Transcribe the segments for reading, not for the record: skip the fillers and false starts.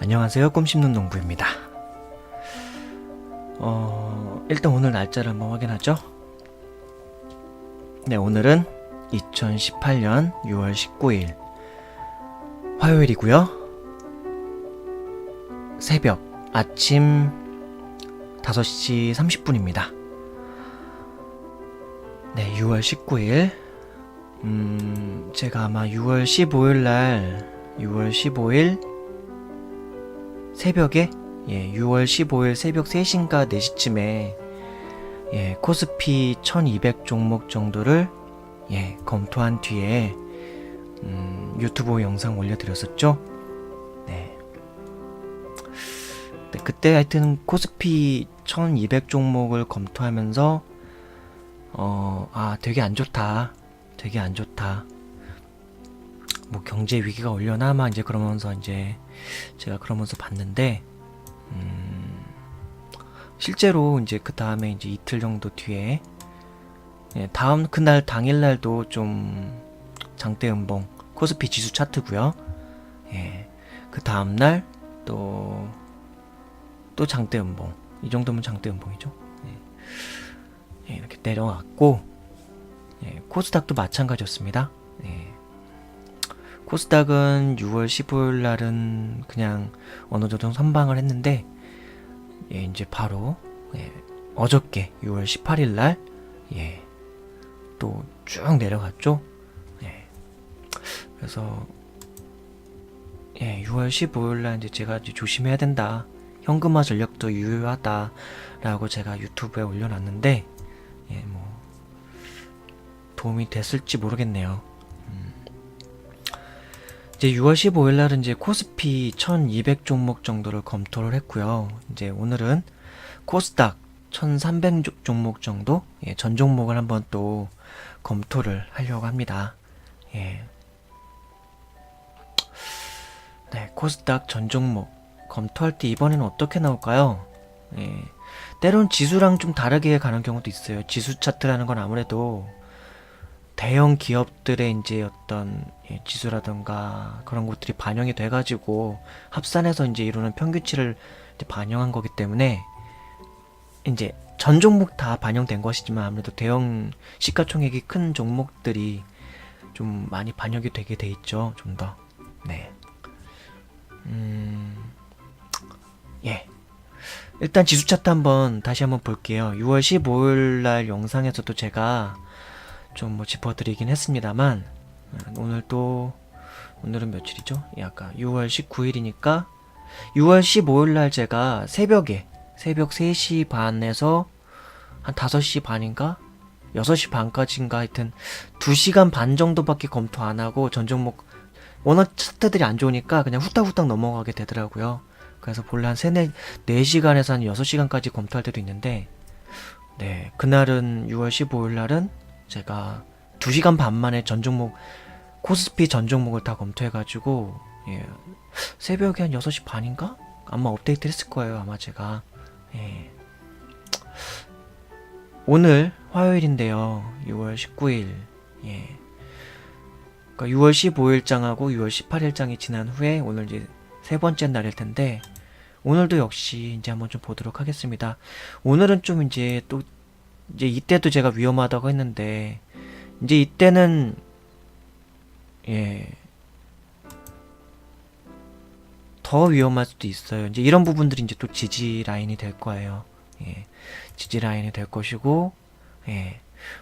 안녕하세요. 꿈 씹는 농부입니다. 일단 오늘 날짜를 한번 확인하죠. 네, 오늘은 2018년 6월 19일 화요일이고요. 새벽 아침 5시 30분입니다. 네, 6월 19일 제가 아마 6월 15일 새벽에 6월 15일 새벽 3시인가 4시쯤에 코스피 1200 종목 정도를 검토한 뒤에 유튜브 영상 올려드렸었죠. 네. 그때 하여튼 코스피 1200 종목을 검토하면서 되게 안 좋다. 뭐 경제 위기가 오려나 막 이제 그러면서 제가 그러면서 봤는데 실제로 이제 그 다음에 이제 이틀 정도 뒤에 다음 그날 당일날도 좀 장대 음봉 코스피 지수 차트고요. 그 다음날 또 장대 음봉, 이 정도면 장대 음봉이죠. 이렇게 내려왔고 코스닥도 마찬가지였습니다. 코스닥은 6월 15일 날은 그냥 어느 정도 선방을 했는데 이제 바로 어저께 6월 18일 날 또 쭉 내려갔죠. 그래서 6월 15일 날 이제 제가 이제 조심해야 된다. 현금화 전략도 유효하다 라고 제가 유튜브에 올려놨는데 뭐 도움이 됐을지 모르겠네요. 이제 6월 15일 날은 이제 코스피 1200 종목 정도를 검토를 했고요. 이제 오늘은 코스닥 1300 종목 정도 전 종목을 한번 또 검토를 하려고 합니다. 네, 코스닥 전 종목 검토할 때 이번에는 어떻게 나올까요? 때론 지수랑 좀 다르게 가는 경우도 있어요. 지수 차트라는 건 아무래도 대형 기업들의 이제 어떤 지수라던가 그런 것들이 반영이 돼가지고 합산해서 이제 이루는 평균치를 이제 반영한 거기 때문에 이제 전 종목 다 반영된 것이지만 아무래도 대형 시가총액이 큰 종목들이 좀 많이 반영이 되게 돼 있죠. 좀 더. 네. 일단 지수 차트 다시 한번 볼게요. 6월 15일 날 영상에서도 제가 좀 뭐 짚어드리긴 했습니다만 오늘은 며칠이죠? 아까 6월 19일이니까 6월 15일 날 제가 새벽 3시 반에서 한 5시 반인가? 6시 반까지인가 하여튼 2시간 반 정도밖에 검토 안 하고 전 종목 워낙 차트들이 안 좋으니까 그냥 후딱후딱 넘어가게 되더라고요. 그래서 본래 한 4시간에서 한 6시간까지 검토할 때도 있는데 그날은 6월 15일 날은 제가 2시간 반 만에 전 종목 코스피 전 종목을 다 검토해가지고 새벽에 한 6시 반인가? 아마 업데이트 했을 거예요. 아마 제가 오늘 화요일인데요. 6월 19일 그러니까 6월 15일장하고 6월 18일장이 지난 후에 오늘 이제 세 번째 날일 텐데 오늘도 역시 이제 한번 좀 보도록 하겠습니다. 오늘은 좀 이제 이때도 제가 위험하다고 했는데 이제 이때는 더 위험할 수도 있어요. 이제 이런 부분들이 이제 또 지지 라인이 될 거예요. 지지 라인이 될 것이고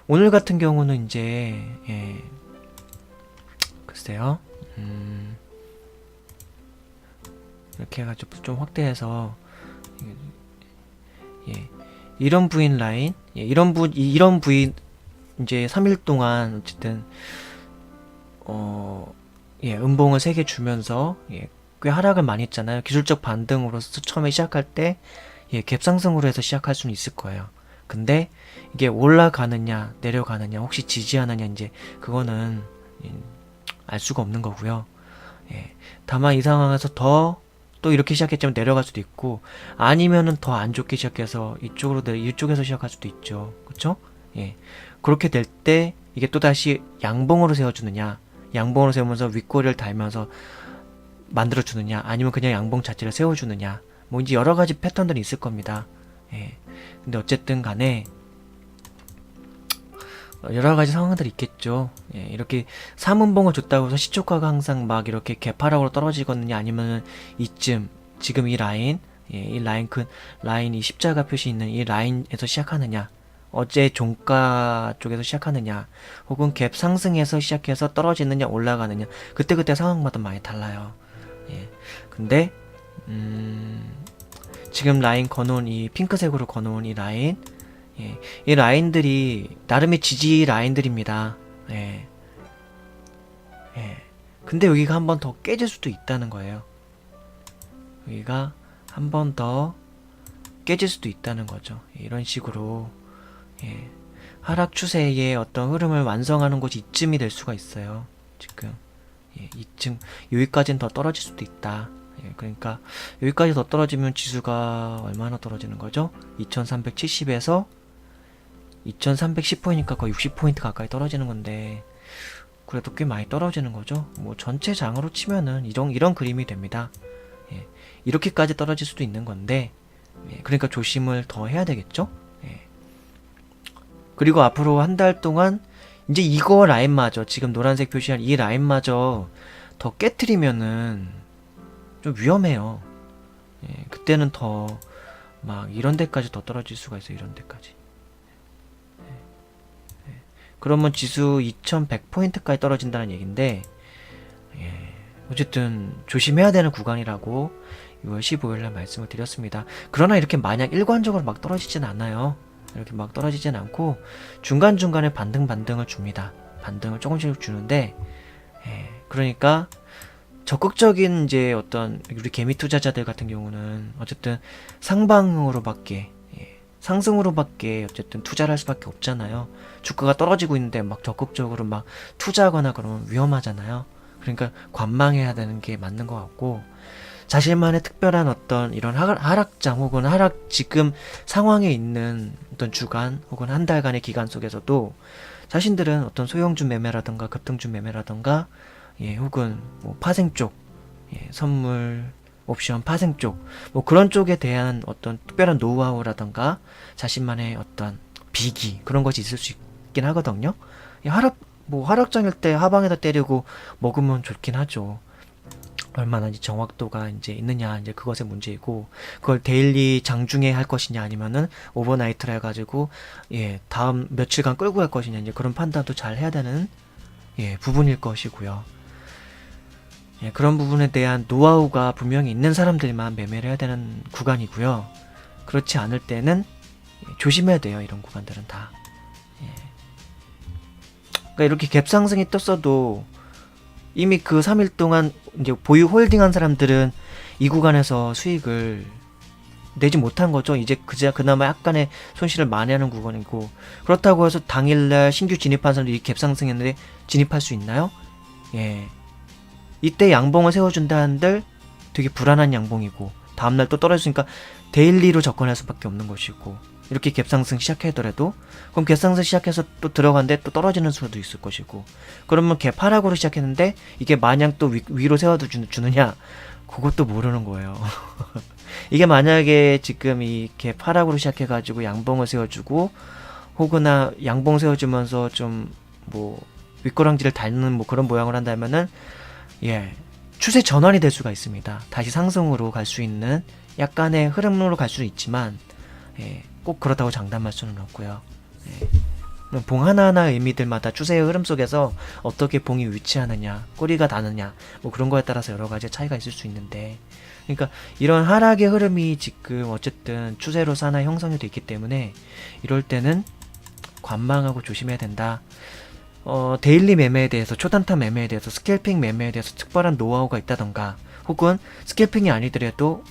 오늘 같은 경우는 이제 글쎄요. 이렇게 해가지고 좀 확대해서 이런 부인 라인 이런 부인 이제 3일 동안 어쨌든 음봉을 3개 주면서 꽤 하락을 많이 했잖아요. 기술적 반등으로서 처음에 시작할 때 갭상승으로 해서 시작할 수는 있을 거예요. 근데 이게 올라가느냐 내려가느냐 혹시 지지하느냐 이제 그거는 알 수가 없는 거고요. 다만 이 상황에서 또 이렇게 시작했지만 내려갈 수도 있고 아니면은 더 안 좋게 시작해서 이쪽에서 시작할 수도 있죠. 그쵸? 그렇게 될 때 이게 또 다시 양봉으로 세워주느냐 양봉으로 세우면서 윗꼬리를 달면서 만들어주느냐, 아니면 그냥 양봉 자체를 세워주느냐, 뭐 이제 여러 가지 패턴들이 있을 겁니다. 예. 근데 어쨌든 간에 여러 가지 상황들이 있겠죠. 예, 이렇게 3운봉을 줬다고 해서 시초가가 항상 막 이렇게 개파락으로 떨어지거든요. 아니면은 이쯤 지금 이 라인, 예, 이 라인 큰 라인, 이 십자가 표시 있는 이 라인에서 시작하느냐, 어제 종가 쪽에서 시작하느냐, 혹은 갭 상승에서 시작해서 떨어지느냐 올라가느냐, 그때그때 상황마다 많이 달라요. 예. 근데 지금 라인 거놓은 이 핑크색으로 거놓은 이 라인, 예, 이 라인들이 나름의 지지 라인들입니다. 예. 예. 근데 여기가 한 번 더 깨질 수도 있다는 거예요. 여기가 한 번 더 깨질 수도 있다는 거죠. 이런 식으로, 예, 하락 추세의 어떤 흐름을 완성하는 곳이 이쯤이 될 수가 있어요. 지금, 예, 이쯤 여기까지는 더 떨어질 수도 있다. 예, 그러니까 여기까지 더 떨어지면 지수가 얼마나 떨어지는 거죠? 2370에서 2310포인트니까 거의 60포인트 가까이 떨어지는 건데, 그래도 꽤 많이 떨어지는 거죠. 뭐 전체 장으로 치면은 이런 그림이 됩니다. 예, 이렇게까지 떨어질 수도 있는 건데, 예, 그러니까 조심을 더 해야 되겠죠. 예. 그리고 앞으로 한 달 동안 이제 이거 라인마저, 지금 노란색 표시한 이 라인마저 더 깨트리면은 좀 위험해요. 예, 그때는 더 막 이런 데까지 더 떨어질 수가 있어요. 이런 데까지. 그러면 지수 2100포인트까지 떨어진다는 얘긴데, 예, 어쨌든 조심해야 되는 구간이라고 6월 15일날 말씀을 드렸습니다. 그러나 이렇게 마냥 일관적으로 막 떨어지진 않아요. 이렇게 막 떨어지진 않고 중간중간에 반등을 줍니다. 반등을 조금씩 주는데, 예, 그러니까 적극적인 이제 어떤 우리 개미 투자자들 같은 경우는 어쨌든 상방으로밖에, 상승으로밖에 어쨌든 투자를 할 수밖에 없잖아요. 주가가 떨어지고 있는데 막 적극적으로 막 투자하거나 그러면 위험하잖아요. 그러니까 관망해야 되는 게 맞는 것 같고, 자신만의 특별한 어떤 이런 하락장 혹은 하락 지금 상황에 있는 어떤 주간 혹은 한 달간의 기간 속에서도 자신들은 어떤 소형주 매매라던가 급등주 매매라던가, 예, 혹은 뭐 파생 쪽, 예, 선물 옵션 파생 쪽, 뭐 그런 쪽에 대한 어떤 특별한 노하우라던가 자신만의 어떤 비기, 그런 것이 있을 수 있긴 하거든요. 하락장일 때 하방에다 때리고 먹으면 좋긴 하죠. 얼마나 이제 정확도가 이제 있느냐, 이제 그것의 문제이고, 그걸 데일리 장중에 할 것이냐, 아니면은 오버나이트를 해가지고, 예, 다음 며칠간 끌고 갈 것이냐, 이제 그런 판단도 잘 해야 되는, 예, 부분일 것이고요. 예, 그런 부분에 대한 노하우가 분명히 있는 사람들만 매매를 해야 되는 구간이고요. 그렇지 않을 때는 조심해야 돼요. 이런 구간들은 다. 예. 그러니까 이렇게 갭 상승이 떴어도 이미 그 3일 동안 이제 보유 홀딩한 사람들은 이 구간에서 수익을 내지 못한 거죠. 이제 그나마 약간의 손실을 만회하는 구간이고, 그렇다고 해서 당일날 신규 진입한 사람들이 갭 상승했는데 진입할 수 있나요? 예. 이때 양봉을 세워준다 한들 되게 불안한 양봉이고, 다음날 또 떨어지니까 데일리로 접근할 수밖에 없는 것이고, 이렇게 갭상승 시작하더라도 그럼 갭상승 시작해서 또 들어간데 또 떨어지는 수도 있을 것이고, 그러면 갭 하락으로 시작했는데 이게 마냥 또 위로 세워주느냐, 그것도 모르는 거예요. 이게 만약에 지금 이 갭 하락으로 시작해가지고 양봉을 세워주고, 혹은나 양봉 세워주면서 좀 뭐 윗꼬랑지를 닳는 뭐 그런 모양을 한다면은, 예, 추세 전환이 될 수가 있습니다. 다시 상승으로 갈 수 있는 약간의 흐름으로 갈 수는 있지만, 예, 꼭 그렇다고 장담할 수는 없고요. 예, 봉 하나하나 의미들마다 추세의 흐름 속에서 어떻게 봉이 위치하느냐, 꼬리가 닿느냐, 뭐 그런 거에 따라서 여러 가지 차이가 있을 수 있는데, 그러니까 이런 하락의 흐름이 지금 어쨌든 추세로 하나 형성이 돼 있기 때문에 이럴 때는 관망하고 조심해야 된다. 데일리 매매에 대해서, 초단타 매매에 대해서, 스캘핑 매매에 대해서 특별한 노하우가 있다던가, 혹은 스캘핑이 아니더라도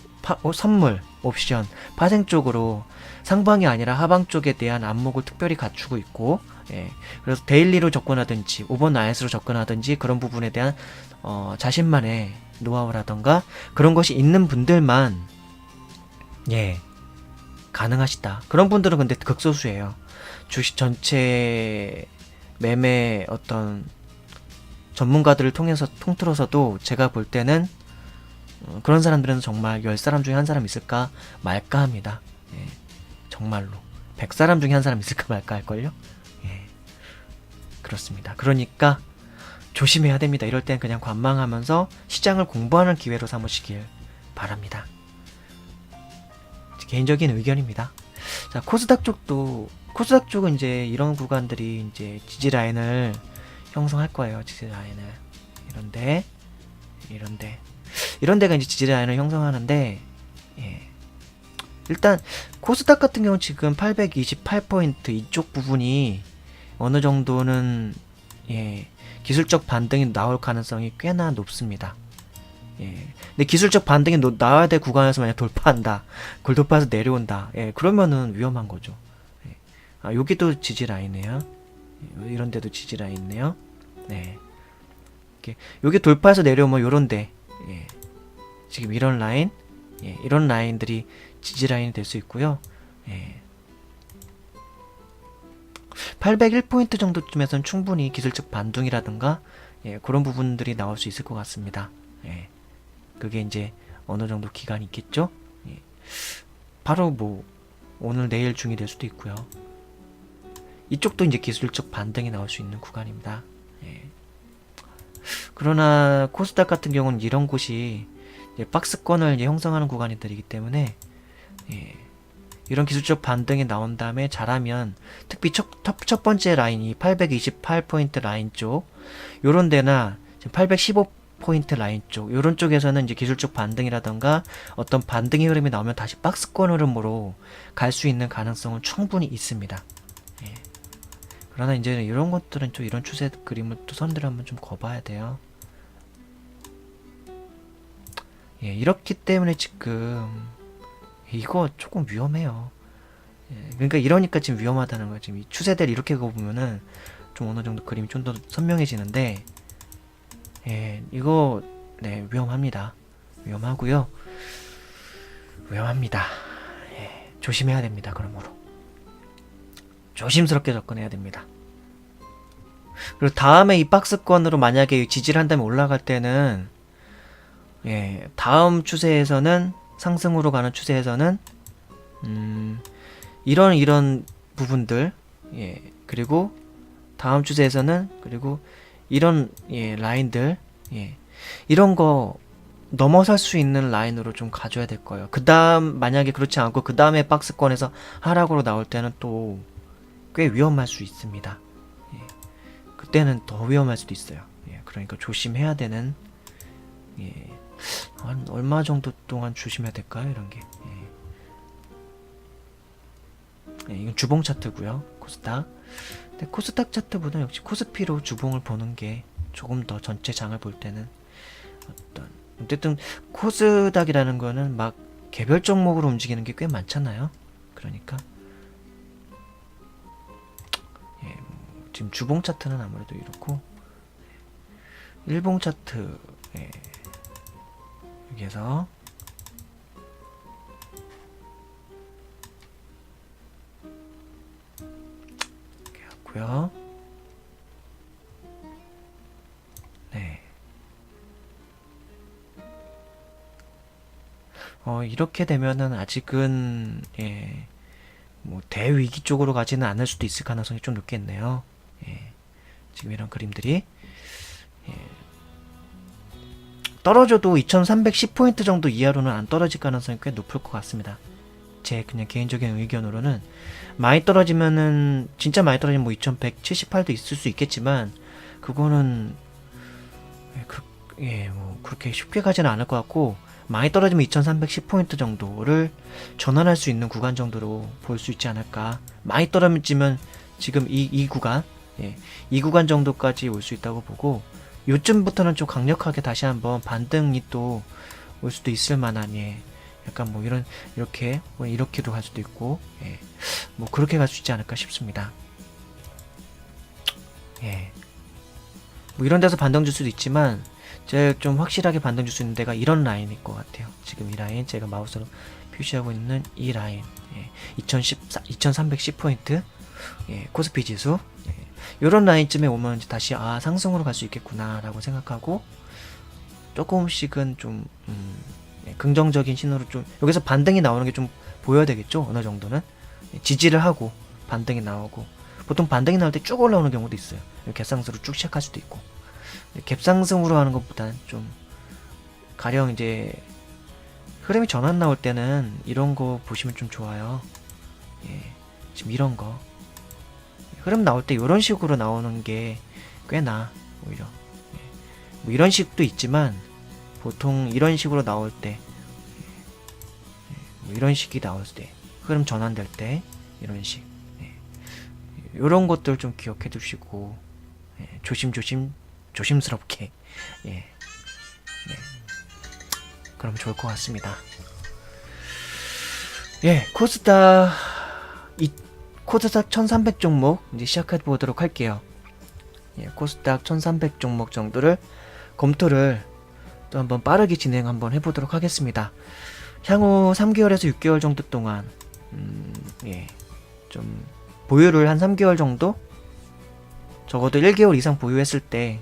선물, 옵션, 파생 쪽으로 상방이 아니라 하방 쪽에 대한 안목을 특별히 갖추고 있고, 예, 그래서 데일리로 접근하든지 오버나잇으로 접근하든지 그런 부분에 대한 자신만의 노하우라던가 그런 것이 있는 분들만, 예, 가능하시다. 그런 분들은 근데 극소수예요. 주식 전체 매매 어떤 전문가들을 통틀어서도 제가 볼 때는 그런 사람들은 정말 10사람 중에 한 사람 있을까 말까 합니다. 예, 정말로 100사람 중에 한 사람 있을까 말까 할걸요. 예, 그렇습니다. 그러니까 조심해야 됩니다. 이럴 땐 그냥 관망하면서 시장을 공부하는 기회로 삼으시길 바랍니다. 개인적인 의견입니다. 자, 코스닥 쪽은 이제 이런 구간들이 이제 지지 라인을 형성할 거예요. 지지 라인을 이런 데가 이제 지지 라인을 형성하는데, 예. 일단 코스닥 같은 경우는 지금 828포인트 이쪽 부분이 어느 정도는, 예, 기술적 반등이 나올 가능성이 꽤나 높습니다. 예. 근데 기술적 반등이 나와야 될 구간에서 만약 돌파한다, 그걸 돌파해서 내려온다, 예, 그러면은 위험한 거죠. 예. 아, 여기도 지지 라인이에요. 예, 이런 데도 지지 라인 있네요. 네. 여기 돌파해서 내려오면 요런데, 예, 지금 이런 라인, 예, 이런 라인들이 지지 라인이 될 수 있고요. 예. 801포인트 정도쯤에서는 충분히 기술적 반등이라든가, 예, 그런 부분들이 나올 수 있을 것 같습니다. 예. 그게 이제 어느 정도 기간이 있겠죠? 예. 바로 뭐 오늘 내일 중이 될 수도 있고요. 이쪽도 이제 기술적 반등이 나올 수 있는 구간입니다. 예. 그러나 코스닥 같은 경우는 이런 곳이 이제 박스권을 이제 형성하는 구간들이기 때문에, 예, 이런 기술적 반등이 나온 다음에 잘하면 특히 첫 번째 라인이 828포인트 라인 쪽, 요런 데나 815포인트 라인 쪽, 요런 쪽에서는 이제 기술적 반등이라던가 어떤 반등의 흐름이 나오면 다시 박스권 흐름으로 갈 수 있는 가능성은 충분히 있습니다. 예. 그러나 이제 이런 것들은 좀 이런 추세 그림을 또 선들을 한번 좀 거봐야 돼요. 예, 이렇기 때문에 지금 이거 조금 위험해요. 예, 그러니까 이러니까 지금 위험하다는 거예요. 지금 이 추세대를 이렇게 보면은 좀 어느 정도 그림이 좀 더 선명해지는데, 예, 이거, 네, 위험합니다. 위험하고요. 위험합니다. 예, 조심해야 됩니다. 그러므로 조심스럽게 접근해야 됩니다. 그리고 다음에 이 박스권으로 만약에 지지를 한다면 올라갈 때는, 예, 다음 추세에서는, 상승으로 가는 추세에서는 이런 부분들, 예, 그리고 다음 추세에서는, 그리고 이런, 예, 라인들, 예, 이런 거 넘어설 수 있는 라인으로 좀 가져야 될 거예요. 그 다음, 만약에 그렇지 않고 그 다음에 박스권에서 하락으로 나올 때는 또 꽤 위험할 수 있습니다. 예, 그때는 더 위험할 수도 있어요. 예, 그러니까 조심해야 되는, 예, 한 얼마 정도 동안 조심해야 될까요? 이런 게. 예. 예, 이건 주봉 차트고요. 코스닥. 근데 코스닥 차트보다 역시 코스피로 주봉을 보는 게 조금 더 전체 장을 볼 때는 어쨌든 코스닥이라는 거는 막 개별 종목으로 움직이는 게 꽤 많잖아요. 그러니까, 예, 지금 주봉 차트는 아무래도 이렇고, 일봉 차트, 예, 여기에서 이렇게 하고요. 네. 이렇게 되면은 아직은, 예, 뭐 대위기 쪽으로 가지는 않을 수도 있을 가능성이 좀 높겠네요. 예, 지금 이런 그림들이, 예, 떨어져도 2310포인트 정도 이하로는 안 떨어질 가능성이 꽤 높을 것 같습니다. 제 그냥 개인적인 의견으로는 많이 떨어지면은, 진짜 많이 떨어지면 뭐 2178도 있을 수 있겠지만, 그거는, 예, 뭐 그렇게 쉽게 가지는 않을 것 같고, 많이 떨어지면 2310포인트 정도를 전환할 수 있는 구간 정도로 볼 수 있지 않을까. 많이 떨어지면 지금 이 구간, 예, 이 구간 정도까지 올 수 있다고 보고, 요쯤부터는 좀 강력하게 다시 한번 반등이 또 올 수도 있을 만한, 예, 약간 뭐 이렇게 뭐 이렇게도 갈 수도 있고, 예, 뭐 그렇게 갈 수 있지 않을까 싶습니다. 예, 뭐 이런 데서 반등 줄 수도 있지만, 제가 좀 확실하게 반등 줄 수 있는 데가 이런 라인일 것 같아요. 지금 이 라인, 제가 마우스로 표시하고 있는 이 라인, 예, 2310포인트, 예, 코스피 지수, 예, 요런 라인쯤에 오면 이제 다시 상승으로 갈 수 있겠구나 라고 생각하고 조금씩은 좀 긍정적인 신호로 좀 여기서 반등이 나오는 게 좀 보여야 되겠죠. 어느 정도는 지지를 하고 반등이 나오고 보통 반등이 나올 때 쭉 올라오는 경우도 있어요. 갭상승으로 쭉 시작할 수도 있고 갭상승으로 하는 것보다는 좀 가령 이제 흐름이 전환 나올 때는 이런 거 보시면 좀 좋아요. 지금 이런 거 흐름 나올 때 이런 식으로 나오는 게 꽤나 오히려 뭐 이런 식도 있지만 보통 이런 식으로 나올 때 뭐 이런 식이 나올 때 흐름 전환될 때 이런 식 이런 것들 좀 기억해 두시고 조심스럽게 그럼 좋을 것 같습니다. 코스닥 1300 종목 이제 시작해 보도록 할게요. 코스닥 1300 종목 정도를 검토를 또 한번 빠르게 진행 한번 해보도록 하겠습니다. 향후 3개월에서 6개월 정도 동안 좀 보유를 한 3개월 정도 적어도 1개월 이상 보유했을 때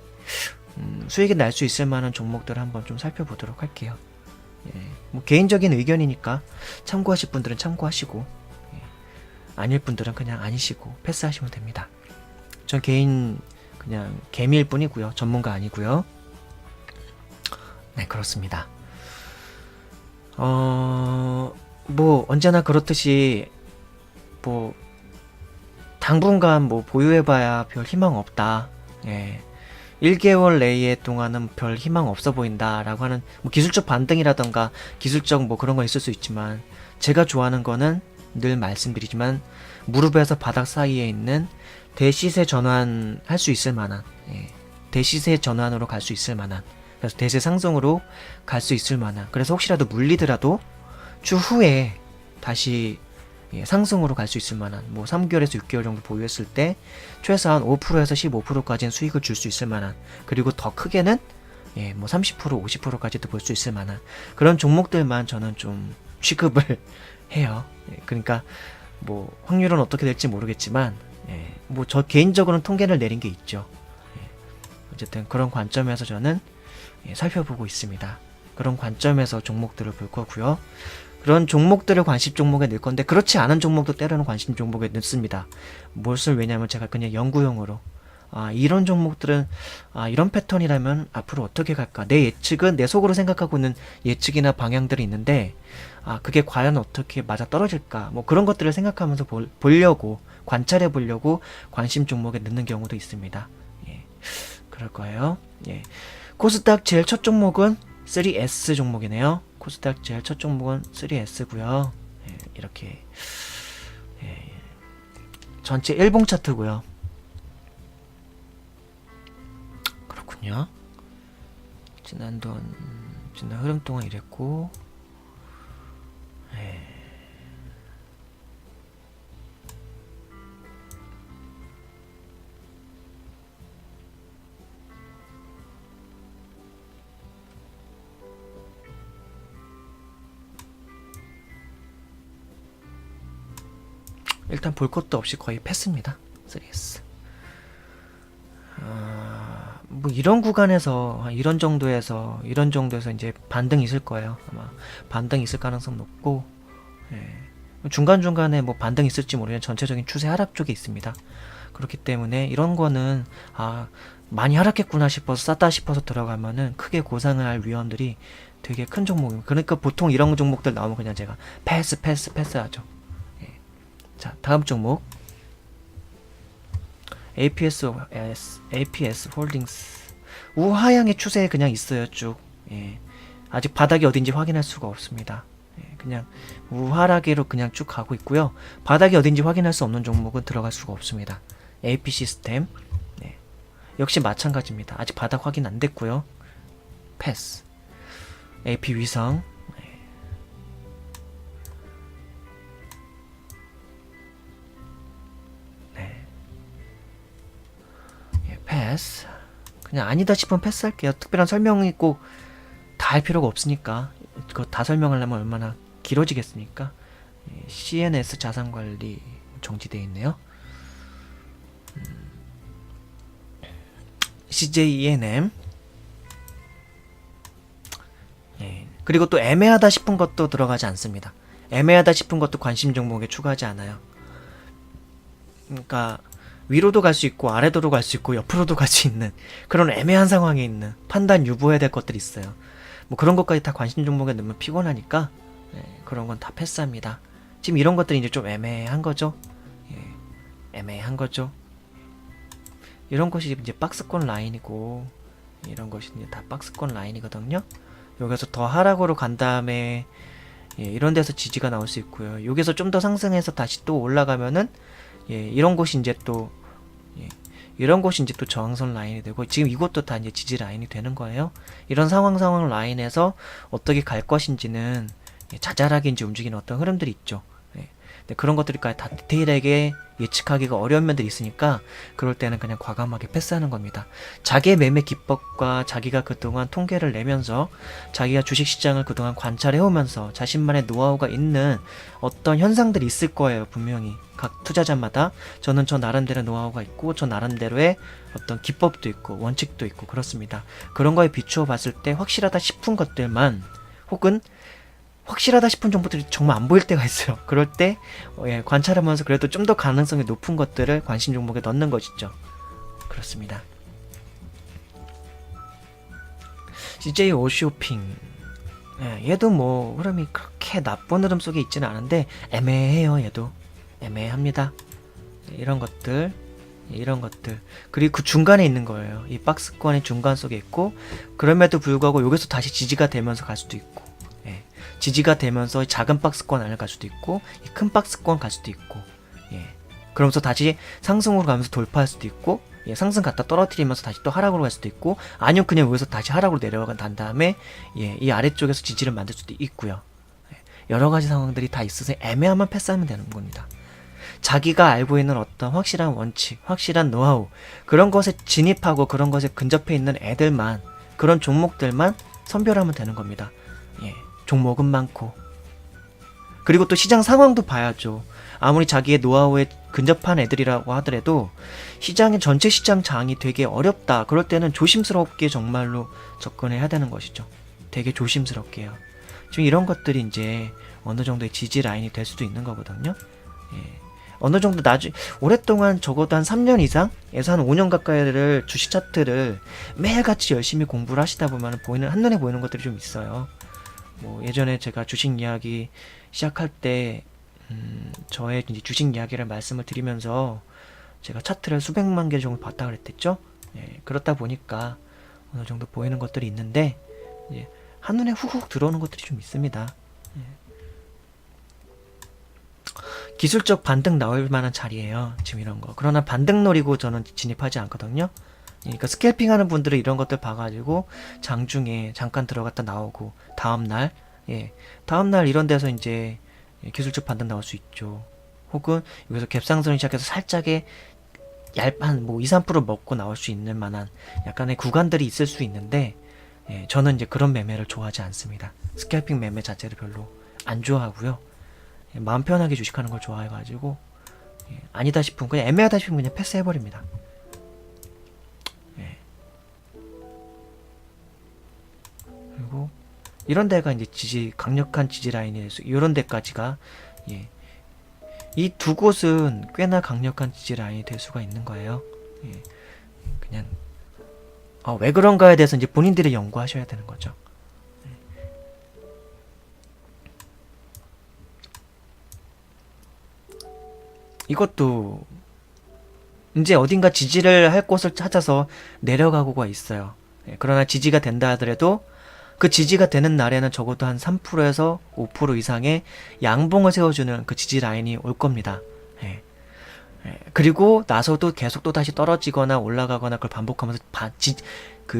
수익이 날 수 있을 만한 종목들을 한번 좀 살펴보도록 할게요. 뭐 개인적인 의견이니까 참고하실 분들은 참고하시고 아닐 분들은 그냥 아니시고 패스하시면 됩니다. 전 개인 그냥 개미일 뿐이고요. 전문가 아니고요. 네, 그렇습니다. 뭐 언제나 그렇듯이 뭐 당분간 뭐 보유해봐야 별 희망 없다. 1개월 내에 동안은 별 희망 없어 보인다 라고 하는 뭐 기술적 반등이라던가 기술적 뭐 그런 건 있을 수 있지만 제가 좋아하는 거는 늘 말씀드리지만 무릎에서 바닥 사이에 있는 대시세 전환 할 수 있을 만한 대시세 전환으로 갈 수 있을 만한 그래서 대세 상승으로 갈 수 있을 만한 그래서 혹시라도 물리더라도 추후에 다시 상승으로 갈 수 있을 만한 뭐 3개월에서 6개월 정도 보유했을 때 최소한 5%에서 15%까지는 수익을 줄 수 있을 만한 그리고 더 크게는 뭐 30% 50%까지도 볼 수 있을 만한 그런 종목들만 저는 좀 취급을 해요. 그러니까 뭐 확률은 어떻게 될지 모르겠지만 뭐 저 개인적으로는 통계를 내린 게 있죠. 어쨌든 그런 관점에서 저는 살펴보고 있습니다. 그런 관점에서 종목들을 볼 거고요. 그런 종목들을 관심 종목에 넣을 건데 그렇지 않은 종목도 때로는 관심 종목에 넣습니다. 무엇을 왜냐면 제가 그냥 연구용으로 이런 종목들은 이런 패턴이라면 앞으로 어떻게 갈까 내 예측은 내 속으로 생각하고 있는 예측이나 방향들이 있는데 그게 과연 어떻게 맞아 떨어질까 뭐 그런 것들을 생각하면서 보려고 관찰해 보려고 관심 종목에 넣는 경우도 있습니다. 그럴 거예요. 코스닥 제일 첫 종목은 3S 종목이네요. 코스닥 제일 첫 종목은 3S고요. 이렇게 전체 일봉 차트고요. 그렇군요. 지난 흐름 동안 이랬고 일단 볼 것도 없이 거의 패스입니다. 3S. 뭐 이런 구간에서 이런 정도에서 이제 반등이 있을 거예요. 아마 반등이 있을 가능성 높고 중간중간에 뭐 반등이 있을지 모르겠는 전체적인 추세 하락 쪽에 있습니다. 그렇기 때문에 이런 거는 많이 하락했구나 싶어서 쌌다 싶어서 들어가면은 크게 고상을 할 위험들이 되게 큰 종목입니다. 그러니까 보통 이런 종목들 나오면 그냥 제가 패스 하죠. 자, 다음 종목 APS 홀딩스 우하향의 추세에 그냥 있어요. 쭉 아직 바닥이 어딘지 확인할 수가 없습니다. 그냥 우하락으로 그냥 쭉 가고 있고요. 바닥이 어딘지 확인할 수 없는 종목은 들어갈 수가 없습니다. AP 시스템 역시 마찬가지입니다. 아직 바닥 확인 안 됐고요. 패스. AP 위성 패스. 그냥 아니다 싶으면 패스할게요. 특별한 설명이 꼭 다 할 필요가 없으니까 그거 다 설명하려면 얼마나 길어지겠습니까? CNS 자산관리 정지되어 있네요. CJENM 그리고 또 애매하다 싶은 것도 들어가지 않습니다. 애매하다 싶은 것도 관심 종목에 추가하지 않아요. 그러니까 위로도 갈 수 있고 아래로도 갈 수 있고 옆으로도 갈 수 있는 그런 애매한 상황에 있는 판단 유보해야 될 것들이 있어요. 뭐 그런 것까지 다 관심 종목에 넣으면 피곤하니까 그런 건 다 패스합니다. 지금 이런 것들이 이제 좀 애매한 거죠. 애매한 거죠. 이런 것이 이제 박스권 라인이고 이런 것이 이제 다 박스권 라인이거든요. 여기서 더 하락으로 간 다음에 이런 데서 지지가 나올 수 있고요. 여기서 좀 더 상승해서 다시 또 올라가면은 이런 곳이 이제 또 이런 곳이 이제 또 저항선 라인이 되고 지금 이것도 다 이제 지지 라인이 되는 거예요. 이런 상황 라인에서 어떻게 갈 것인지는 자잘하게 이제 움직이는 어떤 흐름들이 있죠. 근데 그런 것들까지 다 디테일하게 예측하기가 어려운 면들이 있으니까 그럴 때는 그냥 과감하게 패스하는 겁니다. 자기의 매매 기법과 자기가 그동안 통계를 내면서 자기가 주식시장을 그동안 관찰해오면서 자신만의 노하우가 있는 어떤 현상들이 있을 거예요. 분명히 각 투자자마다 저는 저 나름대로 노하우가 있고 저 나름대로의 어떤 기법도 있고 원칙도 있고 그렇습니다. 그런 거에 비추어 봤을 때 확실하다 싶은 것들만 혹은 확실하다 싶은 정보들이 정말 안 보일 때가 있어요. 그럴 때 관찰하면서 그래도 좀 더 가능성이 높은 것들을 관심 종목에 넣는 것이죠. 그렇습니다. CJ 오쇼핑 얘도 뭐 흐름이 그렇게 나쁜 흐름 속에 있지는 않은데 애매해요. 얘도 애매합니다. 이런 것들 그리고 그 중간에 있는 거예요. 이 박스권의 중간 속에 있고 그럼에도 불구하고 여기서 다시 지지가 되면서 갈 수도 있고 지지가 되면서 작은 박스권 안을 갈 수도 있고 큰 박스권 갈 수도 있고 그러면서 다시 상승으로 가면서 돌파할 수도 있고 상승 갖다 떨어뜨리면서 다시 또 하락으로 갈 수도 있고 아니면 그냥 여기서 다시 하락으로 내려간 다음에 이 아래쪽에서 지지를 만들 수도 있고요. 여러 가지 상황들이 다 있어서 애매하면 패스하면 되는 겁니다. 자기가 알고 있는 어떤 확실한 원칙, 확실한 노하우 그런 것에 진입하고 그런 것에 근접해 있는 애들만 그런 종목들만 선별하면 되는 겁니다. 종목은 많고 그리고 또 시장 상황도 봐야죠. 아무리 자기의 노하우에 근접한 애들이라고 하더라도 시장의 전체 시장 장이 되게 어렵다. 그럴 때는 조심스럽게 정말로 접근해야 되는 것이죠. 되게 조심스럽게요. 지금 이런 것들이 이제 어느 정도의 지지 라인이 될 수도 있는 거거든요. 어느 정도 오랫동안 적어도 한 3년 이상에서 한 5년 가까이를 주식 차트를 매일같이 열심히 공부를 하시다 보면 한눈에 보이는 것들이 좀 있어요. 뭐 예전에 제가 주식 이야기 시작할 때 저의 이제 주식 이야기를 말씀을 드리면서 제가 차트를 수백만 개 정도 봤다 그랬댔죠. 그렇다 보니까 어느 정도 보이는 것들이 있는데 한눈에 훅훅 들어오는 것들이 좀 있습니다. 기술적 반등 나올 만한 자리예요. 지금 이런 거. 그러나 반등 노리고 저는 진입하지 않거든요. 그러니까 스캘핑 하는 분들은 이런 것들 봐가지고 장중에 잠깐 들어갔다 나오고 다음날 이런 데서 이제 기술적 반등 나올 수 있죠. 혹은 여기서 갭상승을 시작해서 살짝의 얇한 뭐 2, 3% 먹고 나올 수 있는 만한 약간의 구간들이 있을 수 있는데 저는 이제 그런 매매를 좋아하지 않습니다. 스캘핑 매매 자체를 별로 안 좋아하고요. 마음 편하게 주식하는 걸 좋아해가지고 아니다 싶으면 그냥 애매하다 싶으면 그냥 패스해버립니다. 그리고 이런 데가 이제 강력한 지지 라인에서 이런 데까지가 이 두 곳은 꽤나 강력한 지지 라인이 될 수가 있는 거예요. 그냥 왜 그런가에 대해서 이제 본인들이 연구하셔야 되는 거죠. 이것도 이제 어딘가 지지를 할 곳을 찾아서 내려가고가 있어요. 그러나 지지가 된다 하더라도 그 지지가 되는 날에는 적어도 한 3%에서 5% 이상의 양봉을 세워주는 그 지지 라인이 올 겁니다. 그리고 나서도 계속 또 다시 떨어지거나 올라가거나 그걸 반복하면서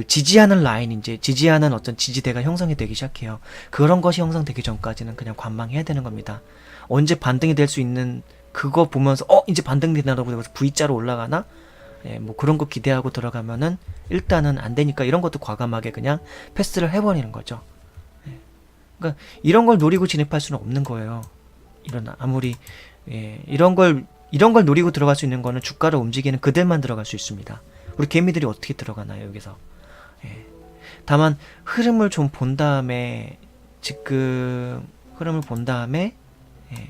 지지하는 라인, 이제 지지하는 어떤 지지대가 형성이 되기 시작해요. 그런 것이 형성되기 전까지는 그냥 관망해야 되는 겁니다. 언제 반등이 될 수 있는 그거 보면서 이제 반등되나라고 해서 V자로 올라가나? 뭐 그런 거 기대하고 들어가면은 일단은 안 되니까 이런 것도 과감하게 그냥 패스를 해버리는 거죠. 그러니까 이런 걸 노리고 진입할 수는 없는 거예요. 아무리 이런 걸 노리고 들어갈 수 있는 거는 주가를 움직이는 그들만 들어갈 수 있습니다. 우리 개미들이 어떻게 들어가나요 여기서? 다만 흐름을 좀 본 다음에 지금 흐름을 본 다음에 예,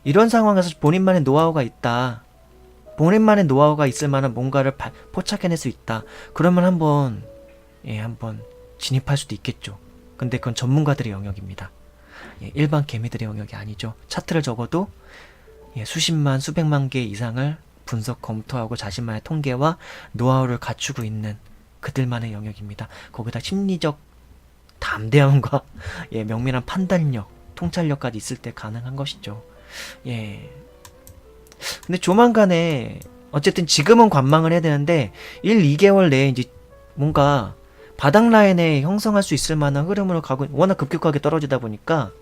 이런 상황에서 본인만의 노하우가 있다. 본인만의 노하우가 있을 만한 뭔가를 포착해낼 수 있다. 그러면 한번 진입할 수도 있겠죠. 근데 그건 전문가들의 영역입니다. 예, 일반 개미들의 영역이 아니죠. 차트를 적어도 예, 수십만, 수백만 개 이상을 분석, 검토하고 자신만의 통계와 노하우를 갖추고 있는 그들만의 영역입니다. 거기다 심리적 담대함과 예, 명밀한 판단력, 통찰력까지 있을 때 가능한 것이죠. 예. 근데 조만간에 어쨌든 지금은 관망을 해야 되는데 1, 2개월 내에 이제 뭔가 바닥 라인에 형성할 수 있을 만한 흐름으로 가고 워낙 급격하게 떨어지다 보니까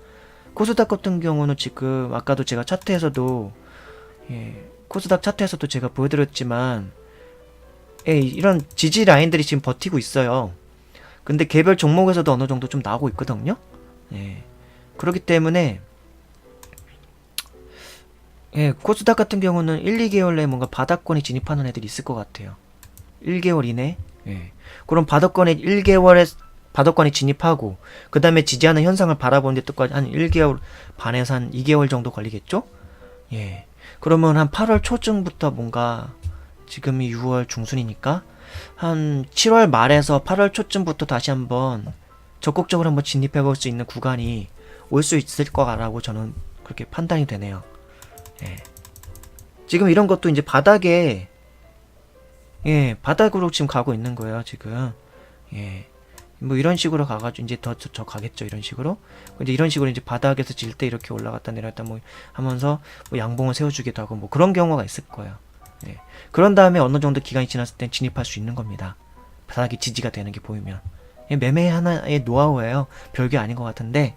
코스닥 같은 경우는 지금 아까도 제가 차트에서도 예, 코스닥 차트에서도 제가 보여드렸지만 예, 이런 지지 라인들이 지금 버티고 있어요. 근데 개별 종목에서도 어느 정도 좀 나오고 있거든요. 예, 그렇기 때문에 예, 코스닥 같은 경우는 1, 2개월 내에 뭔가 바닥권에 진입하는 애들이 있을 것 같아요. 1개월 이내. 예. 그럼 바닥권에 1개월에 바닥권에 진입하고 그 다음에 지지하는 현상을 바라보는데 또까지 한 1개월 반에서 한 2개월 정도 걸리겠죠? 예. 그러면 한 8월 초쯤부터 뭔가 지금이 6월 중순이니까 한 7월 말에서 8월 초쯤부터 다시 한번 적극적으로 한번 진입해 볼 수 있는 구간이 올 수 있을 거라고 저는 그렇게 판단이 되네요. 예. 지금 이런 것도 이제 바닥에 예, 바닥으로 지금 가고 있는 거예요, 지금. 예. 뭐 이런 식으로 가가지고 이제 더 가겠죠, 이런 식으로. 이제 이런 식으로 이제 바닥에서 질 때 이렇게 올라갔다 내려갔다 뭐 하면서 뭐 양봉을 세워주기도 하고 뭐 그런 경우가 있을 거예요. 예. 그런 다음에 어느 정도 기간이 지났을 땐 진입할 수 있는 겁니다. 바닥이 지지가 되는 게 보이면. 예, 매매 하나의 노하우예요. 별게 아닌 것 같은데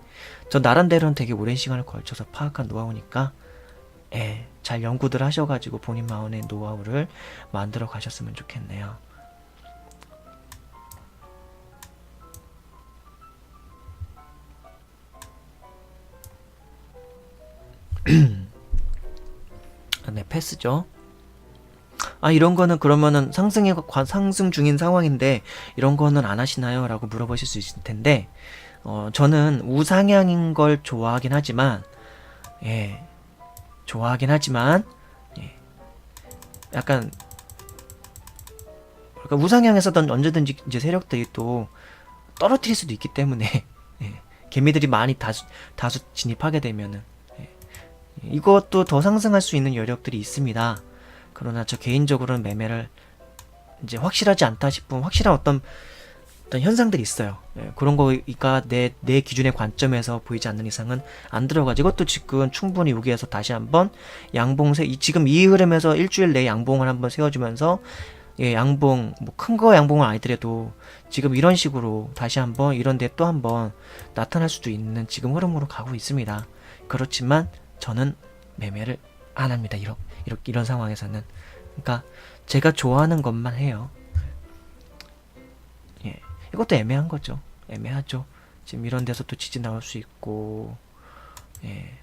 저 나름대로는 되게 오랜 시간을 걸쳐서 파악한 노하우니까 예, 잘 연구들 하셔가지고 본인만의 노하우를 만들어 가셨으면 좋겠네요. 네, 패스죠. 아, 이런 거는 그러면은 상승 중인 상황인데 이런 거는 안 하시나요? 라고 물어보실 수 있을 텐데 저는 우상향인 걸 좋아하긴 하지만 예, 예, 약간 그러니까 우상향에서든 언제든지 이제 세력들이 또 떨어뜨릴 수도 있기 때문에 예, 개미들이 많이 다수 진입하게 되면은 예, 이것도 더 상승할 수 있는 여력들이 있습니다. 그러나 저 개인적으로는 매매를 이제 확실하지 않다 싶으면 확실한 어떤 현상들이 있어요. 예, 그런 거가 내 기준의 관점에서 보이지 않는 이상은 안 들어가지. 이것도 지금 충분히 여기에서 다시 한번 지금 이 흐름에서 일주일 내에 양봉을 한번 세워주면서 예, 양봉 뭐 큰 거 양봉은 아니더라도 지금 이런 식으로 다시 한번 이런 데 또 한번 나타날 수도 있는 지금 흐름으로 가고 있습니다. 그렇지만 저는 매매를 안 합니다. 이런 상황에서는. 그러니까 제가 좋아하는 것만 해요. 예, 이것도 애매한 거죠. 애매하죠. 지금 이런 데서 또 지지 나올 수 있고, 예.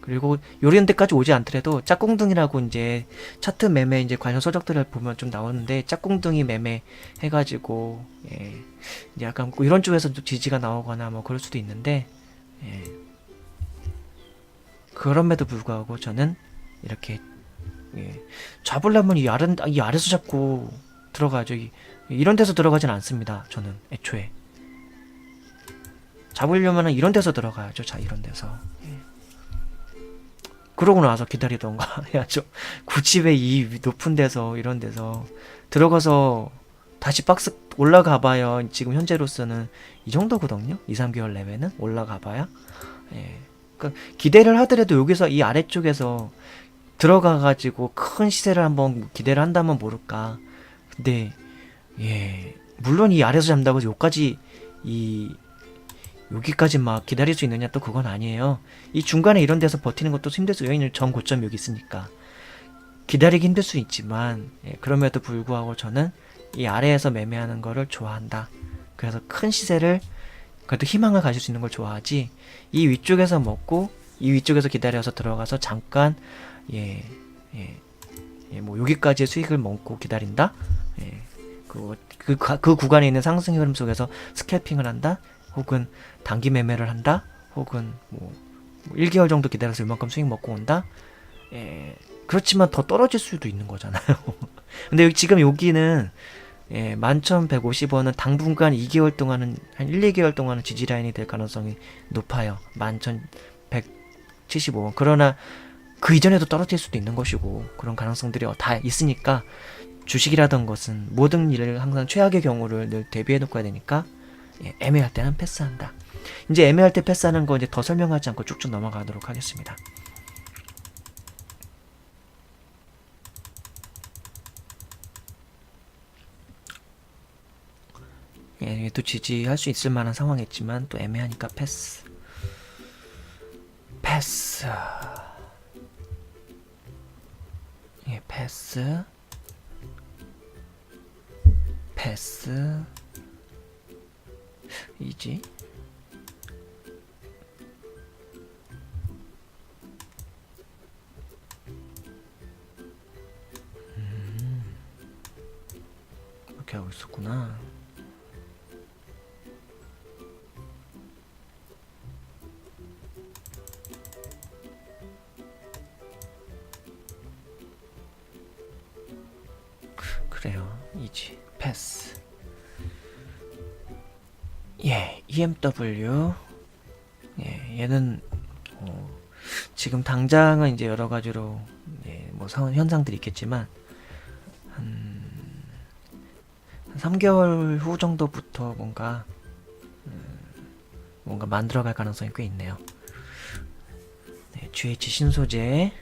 그리고 요런 데까지 오지 않더라도 짝꿍둥이라고 이제 차트 매매 이제 관련 서적들을 보면 좀 나오는데 짝꿍둥이 매매 해가지고 예, 이제 약간 이런 쪽에서 지지가 나오거나 뭐 그럴 수도 있는데 예. 그럼에도 불구하고 저는 이렇게 예, 잡으려면 이 아래서 잡고 들어가죠. 이런 데서 들어가진 않습니다. 저는 애초에 잡으려면 이런 데서 들어가야죠. 자, 이런 데서. 예. 그러고 나서 기다리던가 해야죠. 굳이 왜 이 높은 데서 이런 데서 들어가서 다시 박스 올라가 봐요. 지금 현재로서는 이 정도거든요. 2, 3개월 내외는 올라가 봐야. 예. 그러니까 기대를 하더라도 여기서 이 아래쪽에서 들어가가지고 큰 시세를 한번 기대를 한다면 모를까. 근데 예, 물론 이 아래에서 잡는다고 해서 여기까지 막 기다릴 수 있느냐 또 그건 아니에요. 이 중간에 이런 데서 버티는 것도 힘들 수 여기는 전 고점 여기 있으니까 기다리기 힘들 수 있지만 예, 그럼에도 불구하고 저는 이 아래에서 매매하는 거를 좋아한다. 그래서 큰 시세를 그래도 희망을 가질 수 있는 걸 좋아하지. 이 위쪽에서 먹고 이 위쪽에서 기다려서 들어가서 잠깐 뭐 여기까지의 수익을 먹고 기다린다. 예, 그 구간에 있는 상승 흐름 속에서 스캘핑을 한다, 혹은 단기 매매를 한다, 혹은 뭐 1개월 정도 기다려서 이만큼 수익 먹고 온다. 그렇지만 더 떨어질 수도 있는 거잖아요. 근데 지금 여기는 11,150원은 당분간 2개월 동안은 한 1, 2개월 동안은 지지 라인이 될 가능성이 높아요. 11,175원. 그러나 그 이전에도 떨어질 수도 있는 것이고, 그런 가능성들이 다 있으니까 주식이라던 것은 모든 일을 항상 최악의 경우를 늘 대비해 놓고 해야 되니까 애매할 때는 패스한다. 이제 애매할 때 패스하는 거 이제 더 설명하지 않고 쭉쭉 넘어가도록 하겠습니다. 또 지지할 수 있을 만한 상황이지만 또 애매하니까 패스. 패스. 패스. 패스. 이지. 이렇게 하고 있었구나. 그래요. 이지. 패스. EMW. 얘는 지금 당장은 이제 여러 가지로 뭐 현상들이 있겠지만 한 3개월 후 정도부터 뭔가 만들어갈 가능성이 꽤 있네요. GH 신소재.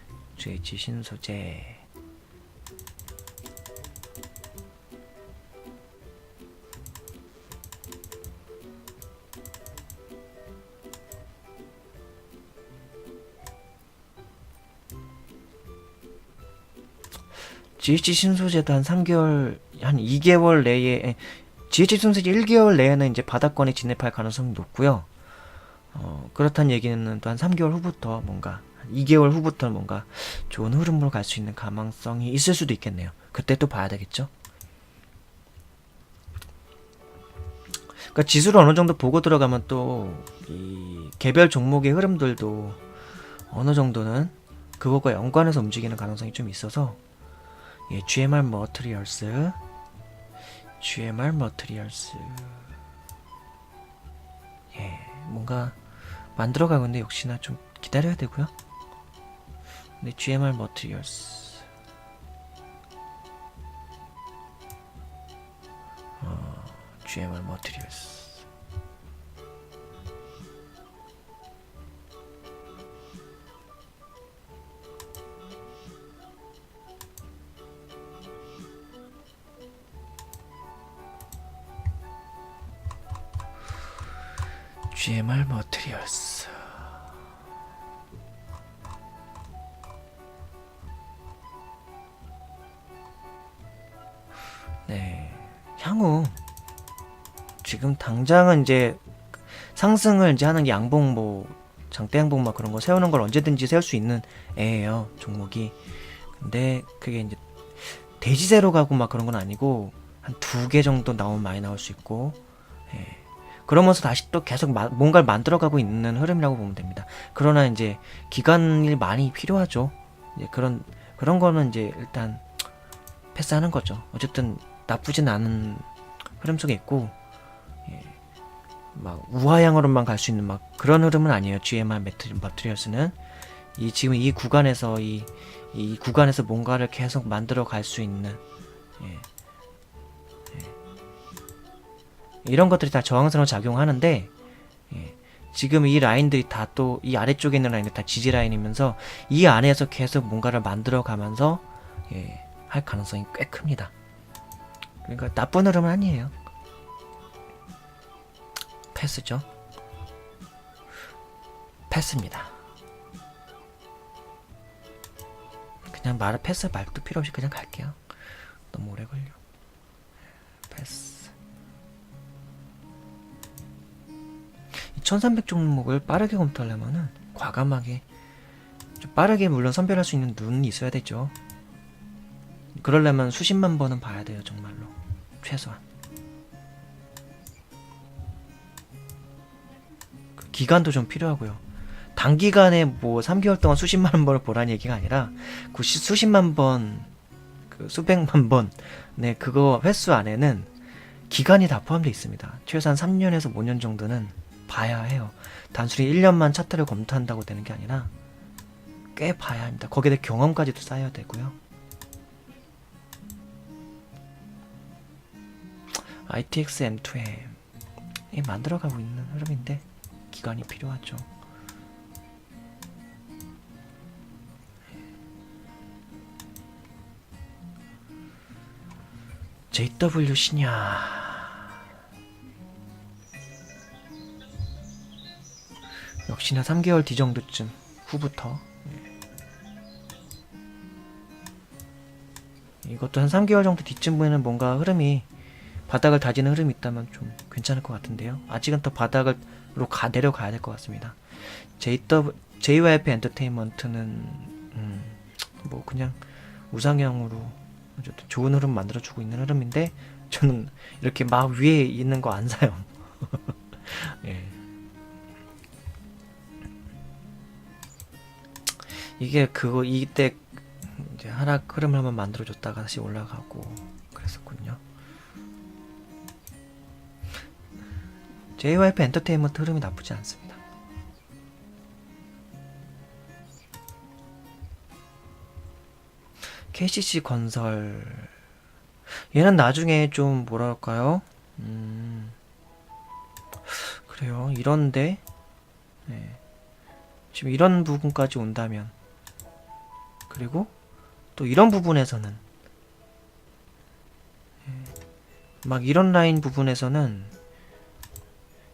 GH 신소재도 한 3개월, 한 2개월 내에, GH 신소재 1개월 내에는 이제 바닥권에 진입할 가능성이 높고요. 그렇다는 얘기는 또 한 3개월 후부터 뭔가, 2개월 후부터 뭔가 좋은 흐름으로 갈 수 있는 가능성이 있을 수도 있겠네요. 그때 또 봐야 되겠죠? 그러니까 지수를 어느 정도 보고 들어가면 또 이 개별 종목의 흐름들도 어느 정도는 그것과 연관해서 움직이는 가능성이 좀 있어서 GMR 머티리얼스 뭔가 만들어가고 있는데 역시나 좀 기다려야 되고요. 근데 GMR 머티리얼스 GMR 머티리얼스 GMR 머티리얼스. 향후 지금 당장은 이제 상승을 이제 하는 양봉 뭐 장대 양봉 막 그런 거 세우는 걸 언제든지 세울 수 있는 애예요, 종목이. 근데 그게 이제 대지세로 가고 막 그런 건 아니고 한 2개 정도 나오면 많이 나올 수 있고, 그러면서 다시 또 계속 뭔가를 만들어가고 있는 흐름이라고 보면 됩니다. 그러나 이제 기간이 많이 필요하죠. 이제 그런 거는 이제 일단 패스하는 거죠. 어쨌든 나쁘진 않은 흐름 속에 있고, 막 우하향으로만 갈 수 있는 막 그런 흐름은 아니에요. GMR 머티리얼스는 지금 이 구간에서 이 구간에서 뭔가를 계속 만들어 갈 수 있는 이런 것들이 다 저항선으로 작용하는데, 지금 이 라인들이 다 또 이 아래쪽에 있는 라인들 다 지지 라인이면서 이 안에서 계속 뭔가를 만들어 가면서 할 가능성이 꽤 큽니다. 그러니까 나쁜 흐름은 아니에요. 패스죠. 패스입니다. 그냥 패스 말도 필요 없이 그냥 갈게요. 너무 오래 걸려. 패스. 1300 종목을 빠르게 검토하려면은 과감하게 좀 빠르게 물론 선별할 수 있는 눈이 있어야 되죠. 그러려면 수십만 번은 봐야 돼요, 정말로. 최소한. 그 기간도 좀 필요하고요. 단기간에 뭐 3개월 동안 수십만 번을 보라는 얘기가 아니라 그 수십만 번, 그 수백만 번, 네, 그거 횟수 안에는 기간이 다 포함되어 있습니다. 최소한 3년에서 5년 정도는 봐야 해요. 단순히 1년만 차트를 검토한다고 되는 게 아니라 꽤 봐야 합니다. 거기에 대해 경험까지도 쌓여야 되고요. ITX M2M 만들어가고 있는 흐름인데 기간이 필요하죠. JWC냐, 역시나 3개월 뒤 정도쯤 후부터. 이것도 한 3개월 정도 뒤쯤에는 뭔가 흐름이 바닥을 다지는 흐름이 있다면 좀 괜찮을 것 같은데요. 아직은 더 바닥으로 내려가야 될 것 같습니다. JYP 엔터테인먼트는 뭐 그냥 우상향으로 좋은 흐름 만들어주고 있는 흐름인데 저는 이렇게 막 위에 있는 거 안 사요. 예. 이게 그거 이때 이제 하락 흐름을 한번 만들어줬다가 다시 올라가고 그랬었군요. JYP 엔터테인먼트 흐름이 나쁘지 않습니다. KCC 건설, 얘는 나중에 좀 뭐랄까요? 그래요. 이런데 네. 지금 이런 부분까지 온다면, 그리고 또 이런 부분에서는 막 이런 라인 부분에서는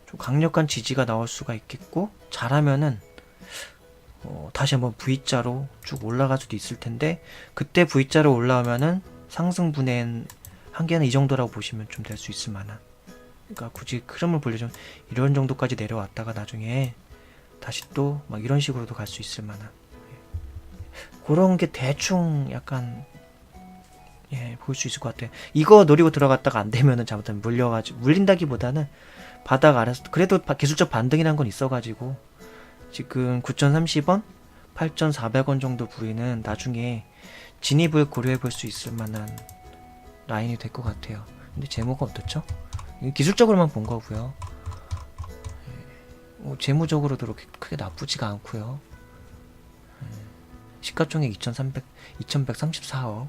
좀 강력한 지지가 나올 수가 있겠고, 잘하면은 다시 한번 V자로 쭉 올라갈 수도 있을 텐데, 그때 V자로 올라오면은 상승분의 한계는 이 정도라고 보시면 좀 될 수 있을 만한, 그러니까 굳이 흐름을 보려면 이런 정도까지 내려왔다가 나중에 다시 또 막 이런 식으로도 갈 수 있을 만한, 그런 게 대충 약간 볼 수 있을 것 같아요. 이거 노리고 들어갔다가 안 되면은 잘못하면 물린다기보다는 바닥 아래서 그래도 기술적 반등이란 건 있어가지고, 지금 9,030원, 8,400원 정도 부위는 나중에 진입을 고려해 볼 수 있을 만한 라인이 될 것 같아요. 근데 재무가 어떻죠? 기술적으로만 본 거고요. 재무적으로도 그렇게 크게 나쁘지가 않고요. 시가총액 2,134억.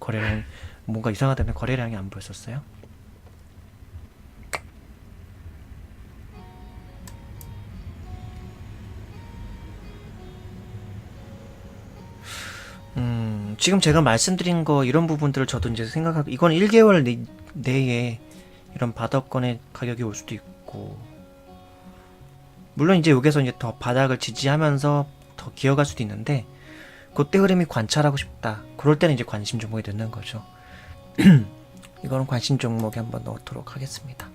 거래량 뭔가 이상하다면 거래량이 안 보였었어요? 지금 제가 말씀드린 거 이런 부분들을 저도 이제 생각하고, 이건 1개월 내에 이런 바닥권의 가격이 올 수도 있고, 물론 이제 여기서 이제 더 바닥을 지지하면서 더 기어갈 수도 있는데, 그때 흐름이 관찰하고 싶다, 그럴 때는 이제 관심 종목이 넣는 거죠. 이거는 관심 종목에 한번 넣도록 하겠습니다.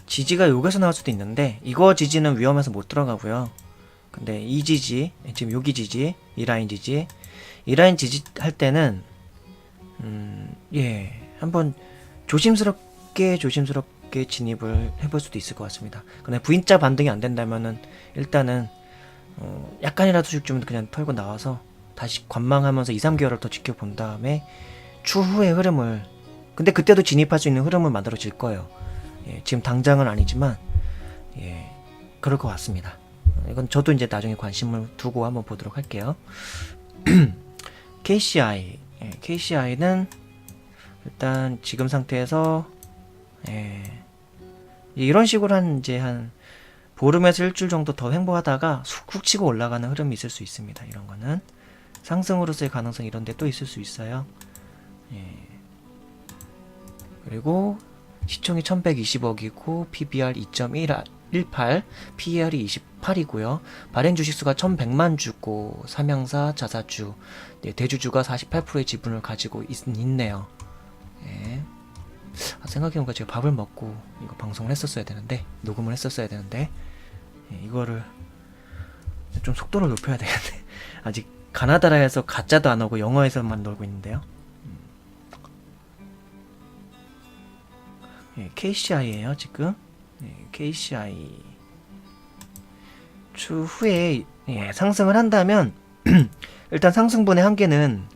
지지가 여기서 나올 수도 있는데, 이거 지지는 위험해서 못 들어가고요. 근데 이 지지, 지금 여기 지지, 이 라인 지지 할 때는 한번 조심스럽게 진입을 해볼 수도 있을 것 같습니다. 근데 V자 반등이 안 된다면은 일단은 약간이라도 수익 좀 그냥 털고 나와서 다시 관망하면서 2-3개월을 더 지켜본 다음에 추후의 흐름을, 근데 그때도 진입할 수 있는 흐름을 만들어질 거예요. 지금 당장은 아니지만 그럴 것 같습니다. 이건 저도 이제 나중에 관심을 두고 한번 보도록 할게요. KCI KCI는 일단 지금 상태에서 이런 식으로 한 보름에서 일주일 정도 더 횡보하다가 훅 치고 올라가는 흐름이 있을 수 있습니다. 이런 거는 상승으로서의 가능성이 이런 데 또 있을 수 있어요. 그리고 시총이 1120억이고 PBR 2.18, PER이 28이고요. 발행 주식수가 1100만 주고 삼양사, 자사주, 대주주가 48%의 지분을 가지고 있네요. 생각해보니까 제가 밥을 먹고 이거 방송을 했었어야 되는데, 녹음을 했었어야 되는데, 이거를 좀 속도를 높여야 되겠네. 아직 가나다라에서 가짜도 안 오고 영어에서만 놀고 있는데요. KCI에요 지금. KCI 추후에 상승을 한다면 일단 상승분의 한계는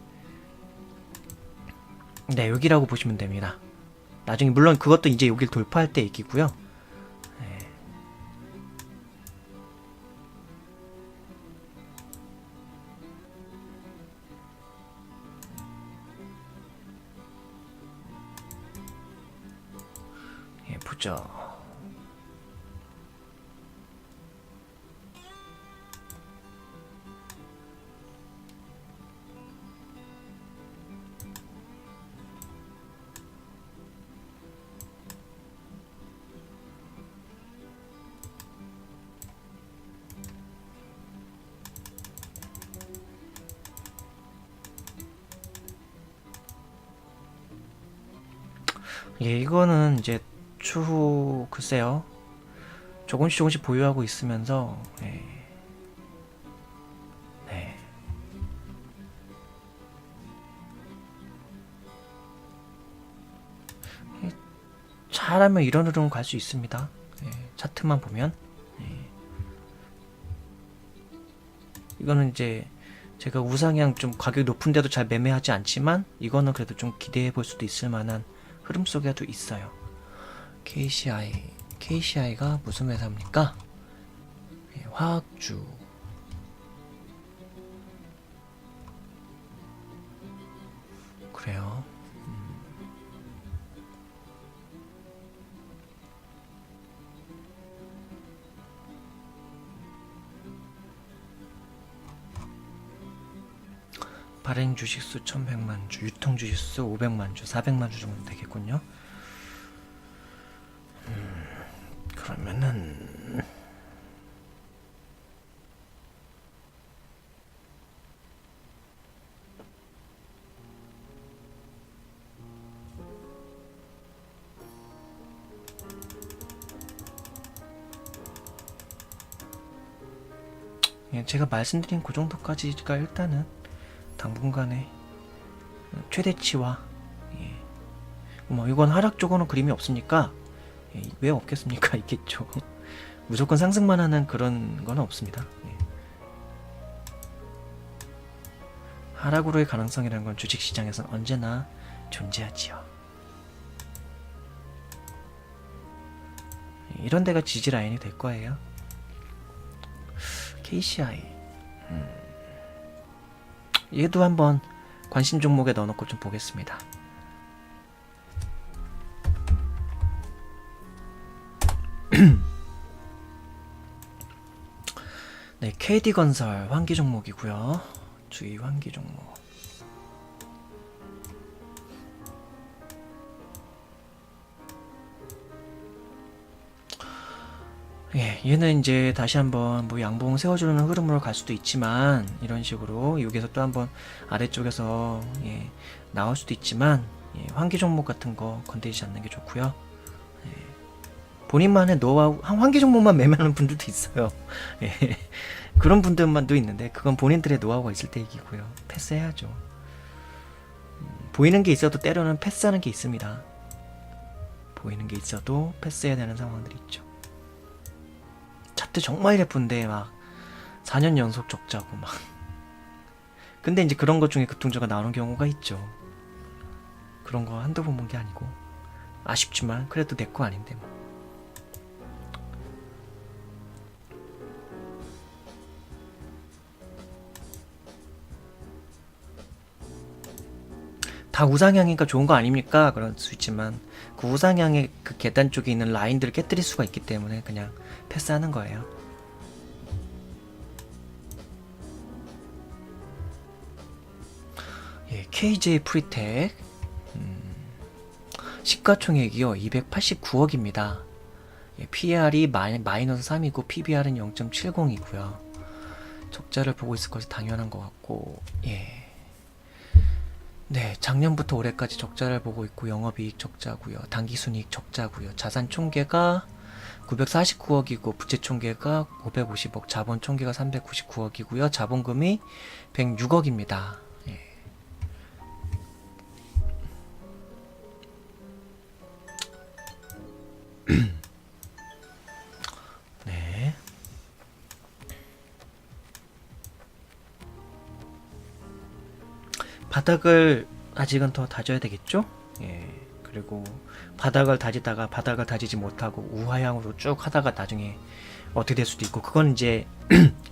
여기라고 보시면 됩니다. 나중에 물론 그것도 이제 여기를 돌파할 때 얘기고요. 보죠. 이거는 이제 추후 글쎄요. 조금씩 보유하고 있으면서 잘하면 이런 흐름은 갈 수 있습니다. 차트만 보면 이거는 이제 제가 우상향 좀 가격이 높은데도 잘 매매하지 않지만 이거는 그래도 좀 기대해 볼 수도 있을 만한 흐름 속에도 있어요. KCI가 무슨 회사입니까? 화학주. 그래요. 발행 주식수 1100만 주, 유통 주식수 500만 주, 400만 주 정도 되겠군요. 그러면은 제가 말씀드린 그 정도까지가 일단은 당분간의 최대치와 뭐 이건 하락 쪽으로는 그림이 없으니까 왜 없겠습니까? 있겠죠. 무조건 상승만 하는 그런 건 없습니다. 하락으로의 가능성이라는 건 주식시장에서는 언제나 존재하지요. 이런 데가 지지라인이 될 거예요. KCI 얘도 한번 관심 종목에 넣어놓고 좀 보겠습니다. 네, KD건설 환기 종목이고요. 주의 환기 종목. 얘는 이제 다시 한번 뭐 양봉 세워주는 흐름으로 갈 수도 있지만 이런 식으로 여기서 또 한번 아래쪽에서 나올 수도 있지만 환기 종목 같은 거 건드리지 않는 게 좋고요. 본인만의 노하우, 환기 종목만 매매하는 분들도 있어요. 그런 분들만도 있는데 그건 본인들의 노하우가 있을 때 얘기고요. 패스해야죠. 보이는 게 있어도 때로는 패스하는 게 있습니다. 보이는 게 있어도 패스해야 되는 상황들이 있죠. 차트 정말 예쁜데 막 4년 연속 적자고 막 근데 이제 그런 것 중에 급등주가 나오는 경우가 있죠. 그런 거 한두 번 본 게 아니고 아쉽지만 그래도 내 거 아닌데 뭐. 다 우상향이니까 좋은 거 아닙니까? 그럴 수 있지만 그 우상향의 그 계단 쪽에 있는 라인들을 깨뜨릴 수가 있기 때문에 그냥 패스하는 거예요. 예, KJ 프리텍 시가총액이요 289억입니다. 예, PR이 마이너스 3이고 PBR은 0.70이고요. 적자를 보고 있을 것이 당연한 것 같고, 예. 네, 작년부터 올해까지 적자를 보고 있고 영업이익 적자고요. 당기순이익 적자고요. 자산 총계가 949억이고 부채 총계가 550억, 자본 총계가 399억이고요. 자본금이 106억입니다. 예. 네. 바닥을 아직은 더 다져야 되겠죠? 예. 그리고 바닥을 다지다가 바닥을 다지지 못하고 우하향으로 쭉 하다가 나중에 어떻게 될 수도 있고, 그건 이제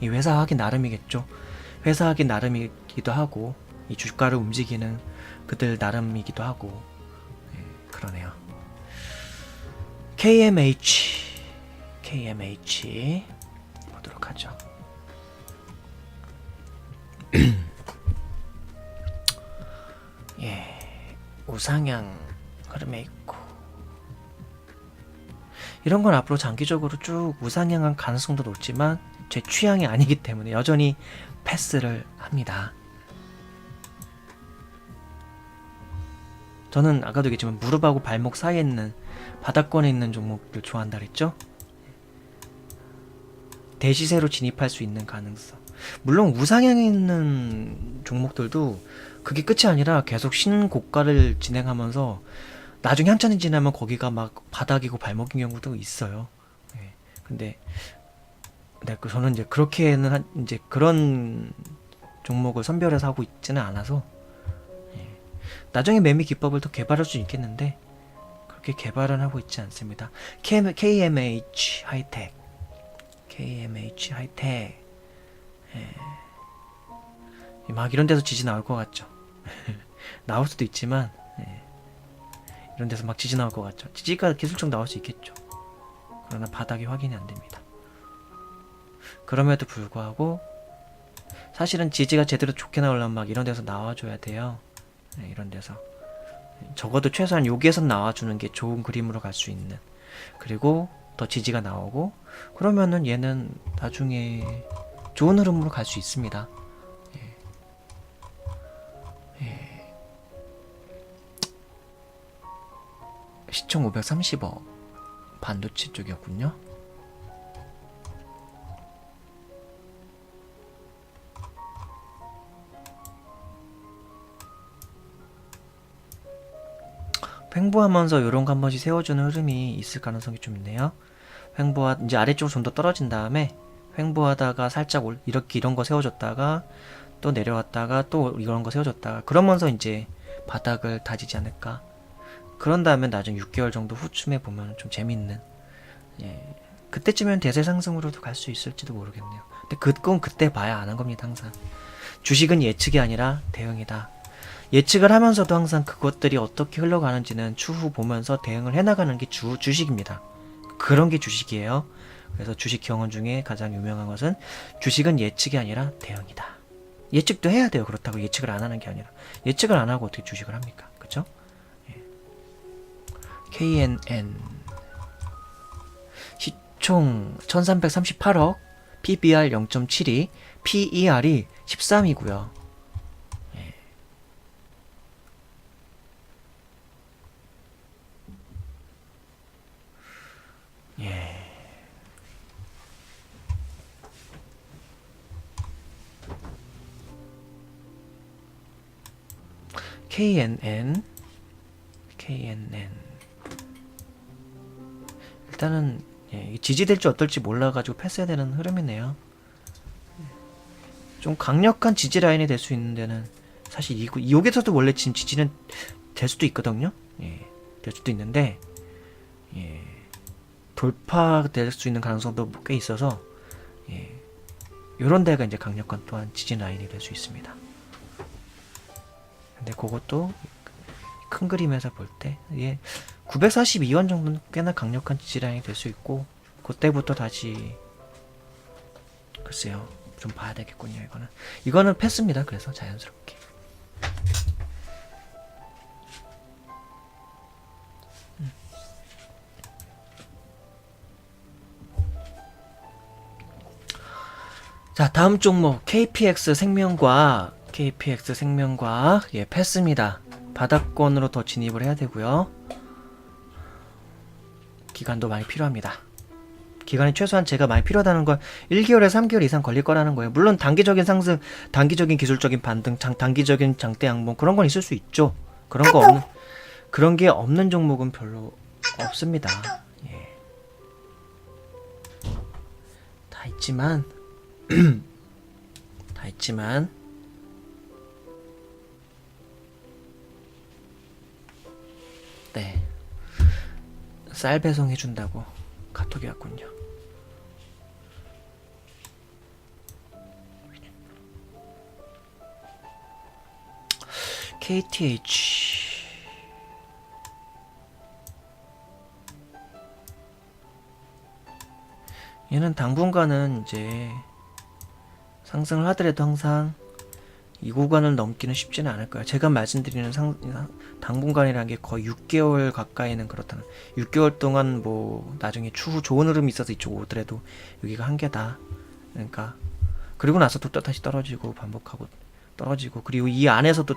이 회사 하기 나름이겠죠. 회사 하기 나름이기도 하고 이 주가를 움직이는 그들 나름이기도 하고, 예, 그러네요. KMH 보도록 하죠. 예, 우상향 흐름에 있고, 이런 건 앞으로 장기적으로 쭉 우상향한 가능성도 높지만 제 취향이 아니기 때문에 여전히 패스를 합니다. 저는 아까도 얘기했지만 무릎하고 발목 사이에 있는 바닥권에 있는 종목들 좋아한다 그랬죠? 대시세로 진입할 수 있는 가능성. 물론 우상향에 있는 종목들도 그게 끝이 아니라 계속 신고가를 진행하면서 나중에 한참이 지나면 거기가 막 바닥이고 발목인 경우도 있어요. 네. 근데 네, 저는 이제 그렇게는 이제 그런 종목을 선별해서 하고 있지는 않아서, 예. 나중에 매매 기법을 더 개발할 수 있겠는데 그렇게 개발은 하고 있지 않습니다. KMH 하이텍, KMH 하이텍, 예. 막 이런 데서 지지 나올 것 같죠. 나올 수도 있지만, 예. 이런 데서 막 지지 나올 것 같죠. 지지가 기술적 나올 수 있겠죠. 그러나 바닥이 확인이 안 됩니다. 그럼에도 불구하고 사실은 지지가 제대로 좋게 나오려면 막 이런 데서 나와줘야 돼요. 네, 이런 데서 적어도 최소한 여기에서 나와주는 게 좋은 그림으로 갈 수 있는, 그리고 더 지지가 나오고 그러면은 얘는 나중에 좋은 흐름으로 갈 수 있습니다. 예. 예. 시총 530억 반도체 쪽이었군요. 횡보하면서 요런 거 한 번씩 세워주는 흐름이 있을 가능성이 좀 있네요. 이제 아래쪽으로 좀 더 떨어진 다음에 횡보하다가 살짝 이렇게 이런 거 세워줬다가 또 내려왔다가 또 이런 거 세워줬다가 그러면서 이제 바닥을 다지지 않을까. 그런 다음에 나중에 6개월 정도 후쯤에 보면 좀 재밌는, 예, 그때쯤엔 대세 상승으로도 갈 수 있을지도 모르겠네요. 근데 그건 그때 봐야 아는 겁니다. 항상 주식은 예측이 아니라 대응이다. 예측을 하면서도 항상 그것들이 어떻게 흘러가는지는 추후 보면서 대응을 해나가는 게 주식입니다. 그런 게 주식이에요. 그래서 주식 경험 중에 가장 유명한 것은 주식은 예측이 아니라 대응이다. 예측도 해야 돼요. 그렇다고 예측을 안 하는 게 아니라. 예측을 안 하고 어떻게 주식을 합니까? 그쵸? 예. KNN 시총 1338억, PBR 0.72, PER이 13이고요. 예. KNN 일단은, 예, 지지될지 어떨지 몰라가지고 패스해야 되는 흐름이네요. 좀 강력한 지지 라인이 될 수 있는 데는 사실 여기서도 원래 지금 지지는 될 수도 있거든요. 예, 될 수도 있는데, 예, 돌파될 수 있는 가능성도 꽤 있어서, 예, 요런 데가 이제 강력한 또한 지지 라인이 될 수 있습니다. 근데 그것도 큰 그림에서 볼 때, 예, 942원 정도는 꽤나 강력한 지지라인이 될 수 있고, 그때부터 다시, 글쎄요, 좀 봐야 되겠군요, 이거는 패스입니다. 그래서 자연스럽게. 자, 다음 종목 KPX 생명과학, 예, 패스입니다. 바닥권으로 더 진입을 해야 되고요. 기간도 많이 필요합니다. 기간이 최소한 제가 많이 필요하다는 건 1개월에 3개월 이상 걸릴 거라는 거예요. 물론 단기적인 상승, 단기적인 기술적인 반등, 단기적인 장대 양봉 그런 건 있을 수 있죠. 그런 게 없는 종목은 별로 없습니다. 예. 다 있지만 네, 쌀 배송해준다고 카톡이 왔군요. KTH 얘는 당분간은 이제 상승을 하더라도 항상 이 구간을 넘기는 쉽지는 않을 거예요. 제가 말씀드리는 당분간이라는 게 거의 6개월 가까이는 그렇다는, 6개월 동안 뭐 나중에 추후 좋은 흐름이 있어서 이쪽 오더라도 여기가 한계다. 그러니까 그리고 나서 또 다시 떨어지고 반복하고 떨어지고, 그리고 이 안에서도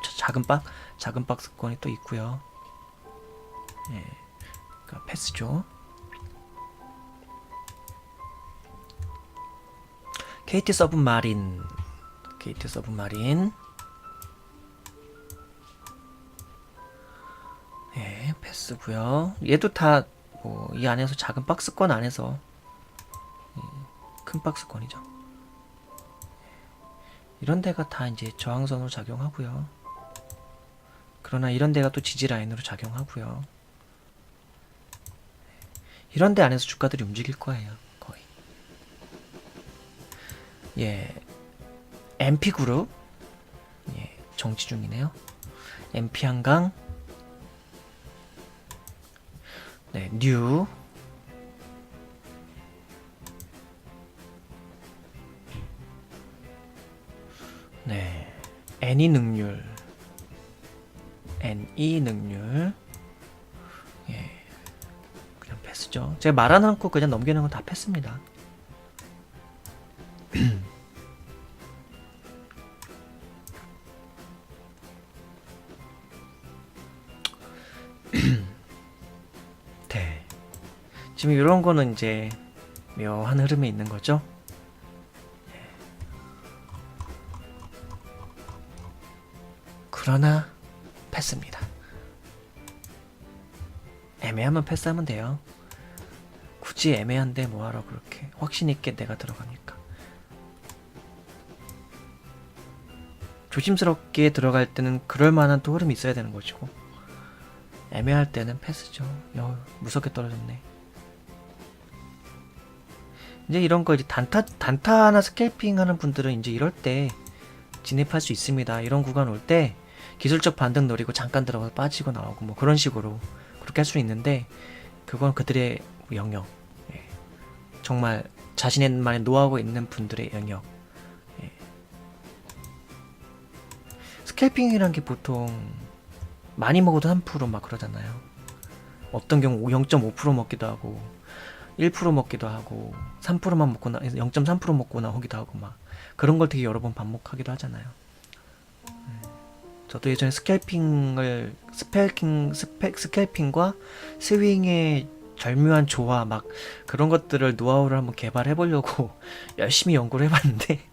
작은 박스권이 또 있고요. 예, 그러니까 패스죠. KT 서브마린, 예, 패스고요. 얘도 다 뭐 이 안에서 작은 박스권 안에서 큰 박스권이죠. 이런 데가 다 이제 저항선으로 작용하고요. 그러나 이런 데가 또 지지 라인으로 작용하고요. 이런 데 안에서 주가들이 움직일 거예요. 거의. 예. MP그룹. 예, 정치 중이네요. MP한강. 네, 뉴. 네, NE능률. 예, 그냥 패스죠. 제가 말 안 하고 그냥 넘기는 건 다 패스입니다. 네, 지금 이런 거는 이제 묘한 흐름에 있는 거죠. 그러나 패스입니다. 애매하면 패스하면 돼요. 굳이 애매한데 뭐하러 그렇게 확신있게 내가 들어가니까. 조심스럽게 들어갈 때는 그럴만한 또 흐름이 있어야 되는 거죠. 애매할 때는 패스죠. 무섭게 떨어졌네. 이제 이런 거 이제 단타나 스캘핑 하는 분들은 이제 이럴 때 진입할 수 있습니다. 이런 구간 올 때 기술적 반등 노리고 잠깐 들어가서 빠지고 나오고 뭐 그런 식으로 그렇게 할 수 있는데, 그건 그들의 영역. 예. 정말 자신만의 노하우가 있는 분들의 영역. 예. 스캘핑이란 게 보통 많이 먹어도 3% 그러잖아요. 어떤 경우 0.5% 먹기도 하고 1% 먹기도 하고 3%만 먹거나 0.3% 먹고 나오기도 하고 막 그런 걸 되게 여러 번 반복하기도 하잖아요. 저도 예전에 스캘핑과 스윙의 절묘한 조화 막 그런 것들을 노하우를 한번 개발해 보려고 열심히 연구를 해봤는데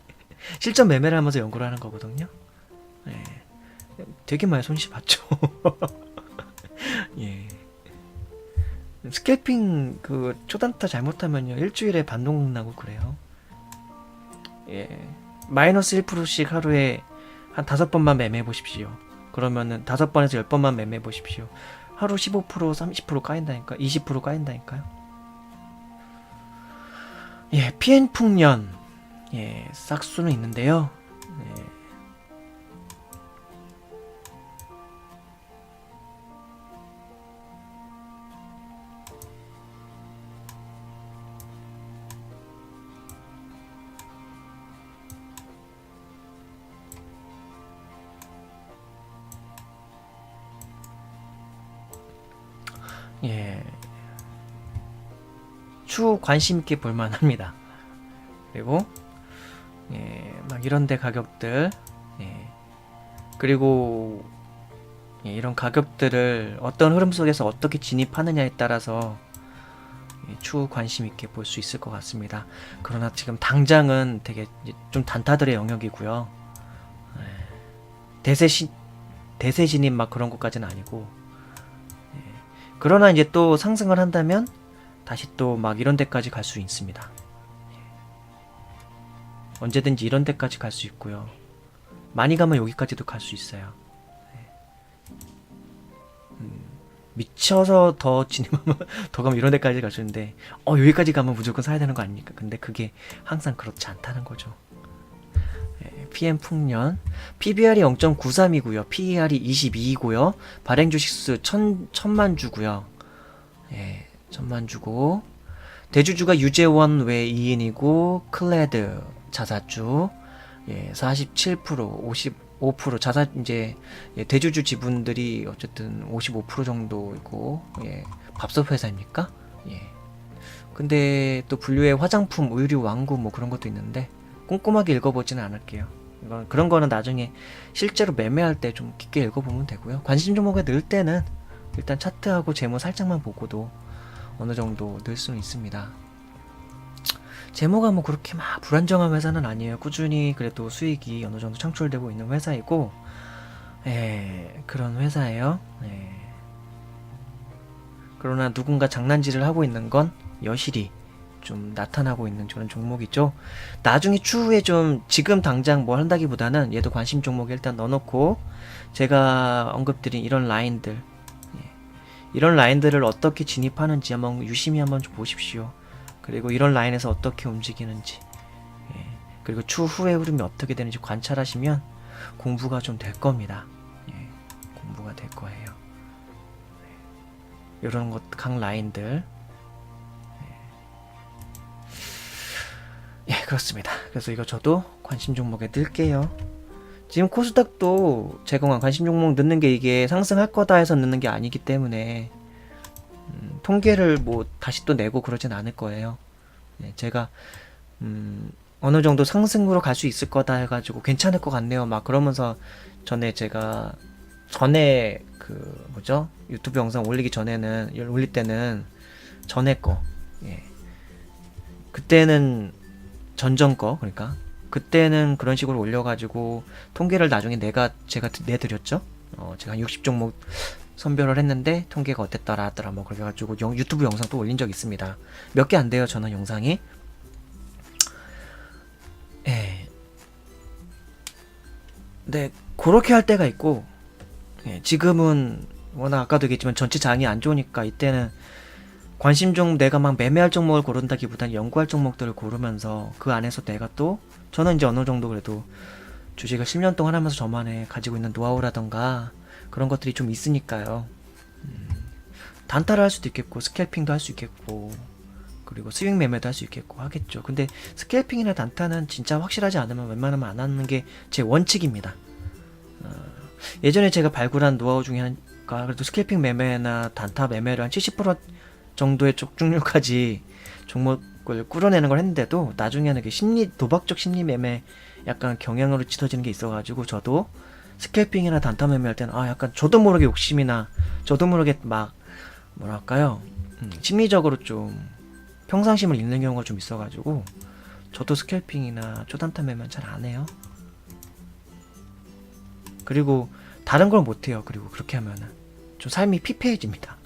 실전 매매를 하면서 연구를 하는 거거든요. 예. 되게 많이 손실 봤죠. 예. 스캘핑 그 초단타 잘못하면요 일주일에 반동 나고 그래요. 예. 마이너스 1%씩 하루에 한 5번만 매매해 보십시오. 그러면은 5번에서 10번만 매매해 보십시오. 하루 15% 30% 까인다니까, 20% 까인다니까요. 예, PN풍년. 예, 싹수는 있는데요. 예. 추후 관심 있게 볼만 합니다. 그리고 막 이런데 가격들, 그리고 이런 가격들을 어떤 흐름 속에서 어떻게 진입하느냐에 따라서 추후 관심 있게 볼 수 있을 것 같습니다. 그러나 지금 당장은 되게 좀 단타들의 영역이고요. 대세 진입 막 그런 것까지는 아니고, 그러나 이제 또 상승을 한다면 다시 또 막 이런 데까지 갈 수 있습니다. 언제든지 이런 데까지 갈 수 있고요. 많이 가면 여기까지도 갈 수 있어요. 미쳐서 더 진입하면 더 가면 이런 데까지 갈 수 있는데, 여기까지 가면 무조건 사야 되는 거 아닙니까? 근데 그게 항상 그렇지 않다는 거죠. PM 풍년, PBR이 0.93이고요. PER이 22이고요. 발행 주식수 1000만 주고요. 1000만 주고, 대주주가 유재원 외 2인이고, 클레드 자사주 47%, 55% 자사 이제 대주주 지분들이 어쨌든 55% 정도이고, 밥솥 회사입니까? 근데 또 분류의 화장품, 의류, 왕구 뭐 그런 것도 있는데 꼼꼼하게 읽어보지는 않을게요. 그런 거는 나중에 실제로 매매할 때 좀 깊게 읽어보면 되고요. 관심 종목에 넣을 때는 일단 차트하고 재무 살짝만 보고도 어느 정도 넣을 수는 있습니다. 재무가 뭐 그렇게 막 불안정한 회사는 아니에요. 꾸준히 그래도 수익이 어느 정도 창출되고 있는 회사이고, 그런 회사예요. 그러나 누군가 장난질을 하고 있는 건 여실히 좀 나타나고 있는 그런 종목이죠. 나중에 추후에 좀 지금 당장 뭘 한다기보다는 얘도 관심 종목에 일단 넣어놓고, 제가 언급드린 이런 라인들, 이런 라인들을 어떻게 진입하는지 한번 유심히 한번 좀 보십시오. 그리고 이런 라인에서 어떻게 움직이는지, 그리고 추후의 흐름이 어떻게 되는지 관찰하시면 공부가 좀 될 겁니다. 공부가 될 거예요. 이런 것, 각 라인들. 그렇습니다. 그래서 이거 저도 관심 종목에 넣을게요. 지금 코스닥도 제가 관심 종목 넣는 게 이게 상승할 거다 해서 넣는 게 아니기 때문에 통계를 뭐 다시 또 내고 그러진 않을 거예요. 제가 어느 정도 상승으로 갈 수 있을 거다 해가지고 괜찮을 것 같네요 막 그러면서, 제가 전에 그 뭐죠, 유튜브 영상 올릴 때는 전에 거, 그때는 전전 거, 그러니까 그때는 그런 식으로 올려가지고 통계를 나중에 제가 내드렸죠. 제가 한 60종목 선별을 했는데 통계가 어땠더라 하더라 뭐 그래가지고 유튜브 영상 또 올린 적 있습니다. 몇 개 안 돼요 저는 영상이. 네, 그렇게 할 때가 있고, 지금은 워낙 아까도 얘기했지만 전체 장이 안 좋으니까 이때는 관심 종목, 내가 막 매매할 종목을 고른다기보다는 연구할 종목들을 고르면서 그 안에서 내가 또, 저는 이제 어느 정도 그래도 주식을 10년 동안 하면서 저만의 가지고 있는 노하우라던가 그런 것들이 좀 있으니까요. 단타를 할 수도 있겠고, 스캘핑도 할 수 있겠고, 그리고 스윙 매매도 할 수 있겠고 하겠죠. 근데 스캘핑이나 단타는 진짜 확실하지 않으면 웬만하면 안 하는 게 제 원칙입니다. 예전에 제가 발굴한 노하우 중에 하나가 그래도 스캘핑 매매나 단타 매매를 한 70% 정도의 적중률까지 종목을 꾸려내는 걸 했는데도 나중에는 도박적 심리 매매 약간 경향으로 짙어지는 게 있어가지고, 저도 스캘핑이나 단타 매매할 때는 약간 저도 모르게 욕심이나 저도 모르게 막 뭐랄까요, 심리적으로 좀 평상심을 잃는 경우가 좀 있어가지고 저도 스캘핑이나 초단타 매매는 잘 안 해요. 그리고 다른 걸 못해요. 그리고 그렇게 하면은 좀 삶이 피폐해집니다.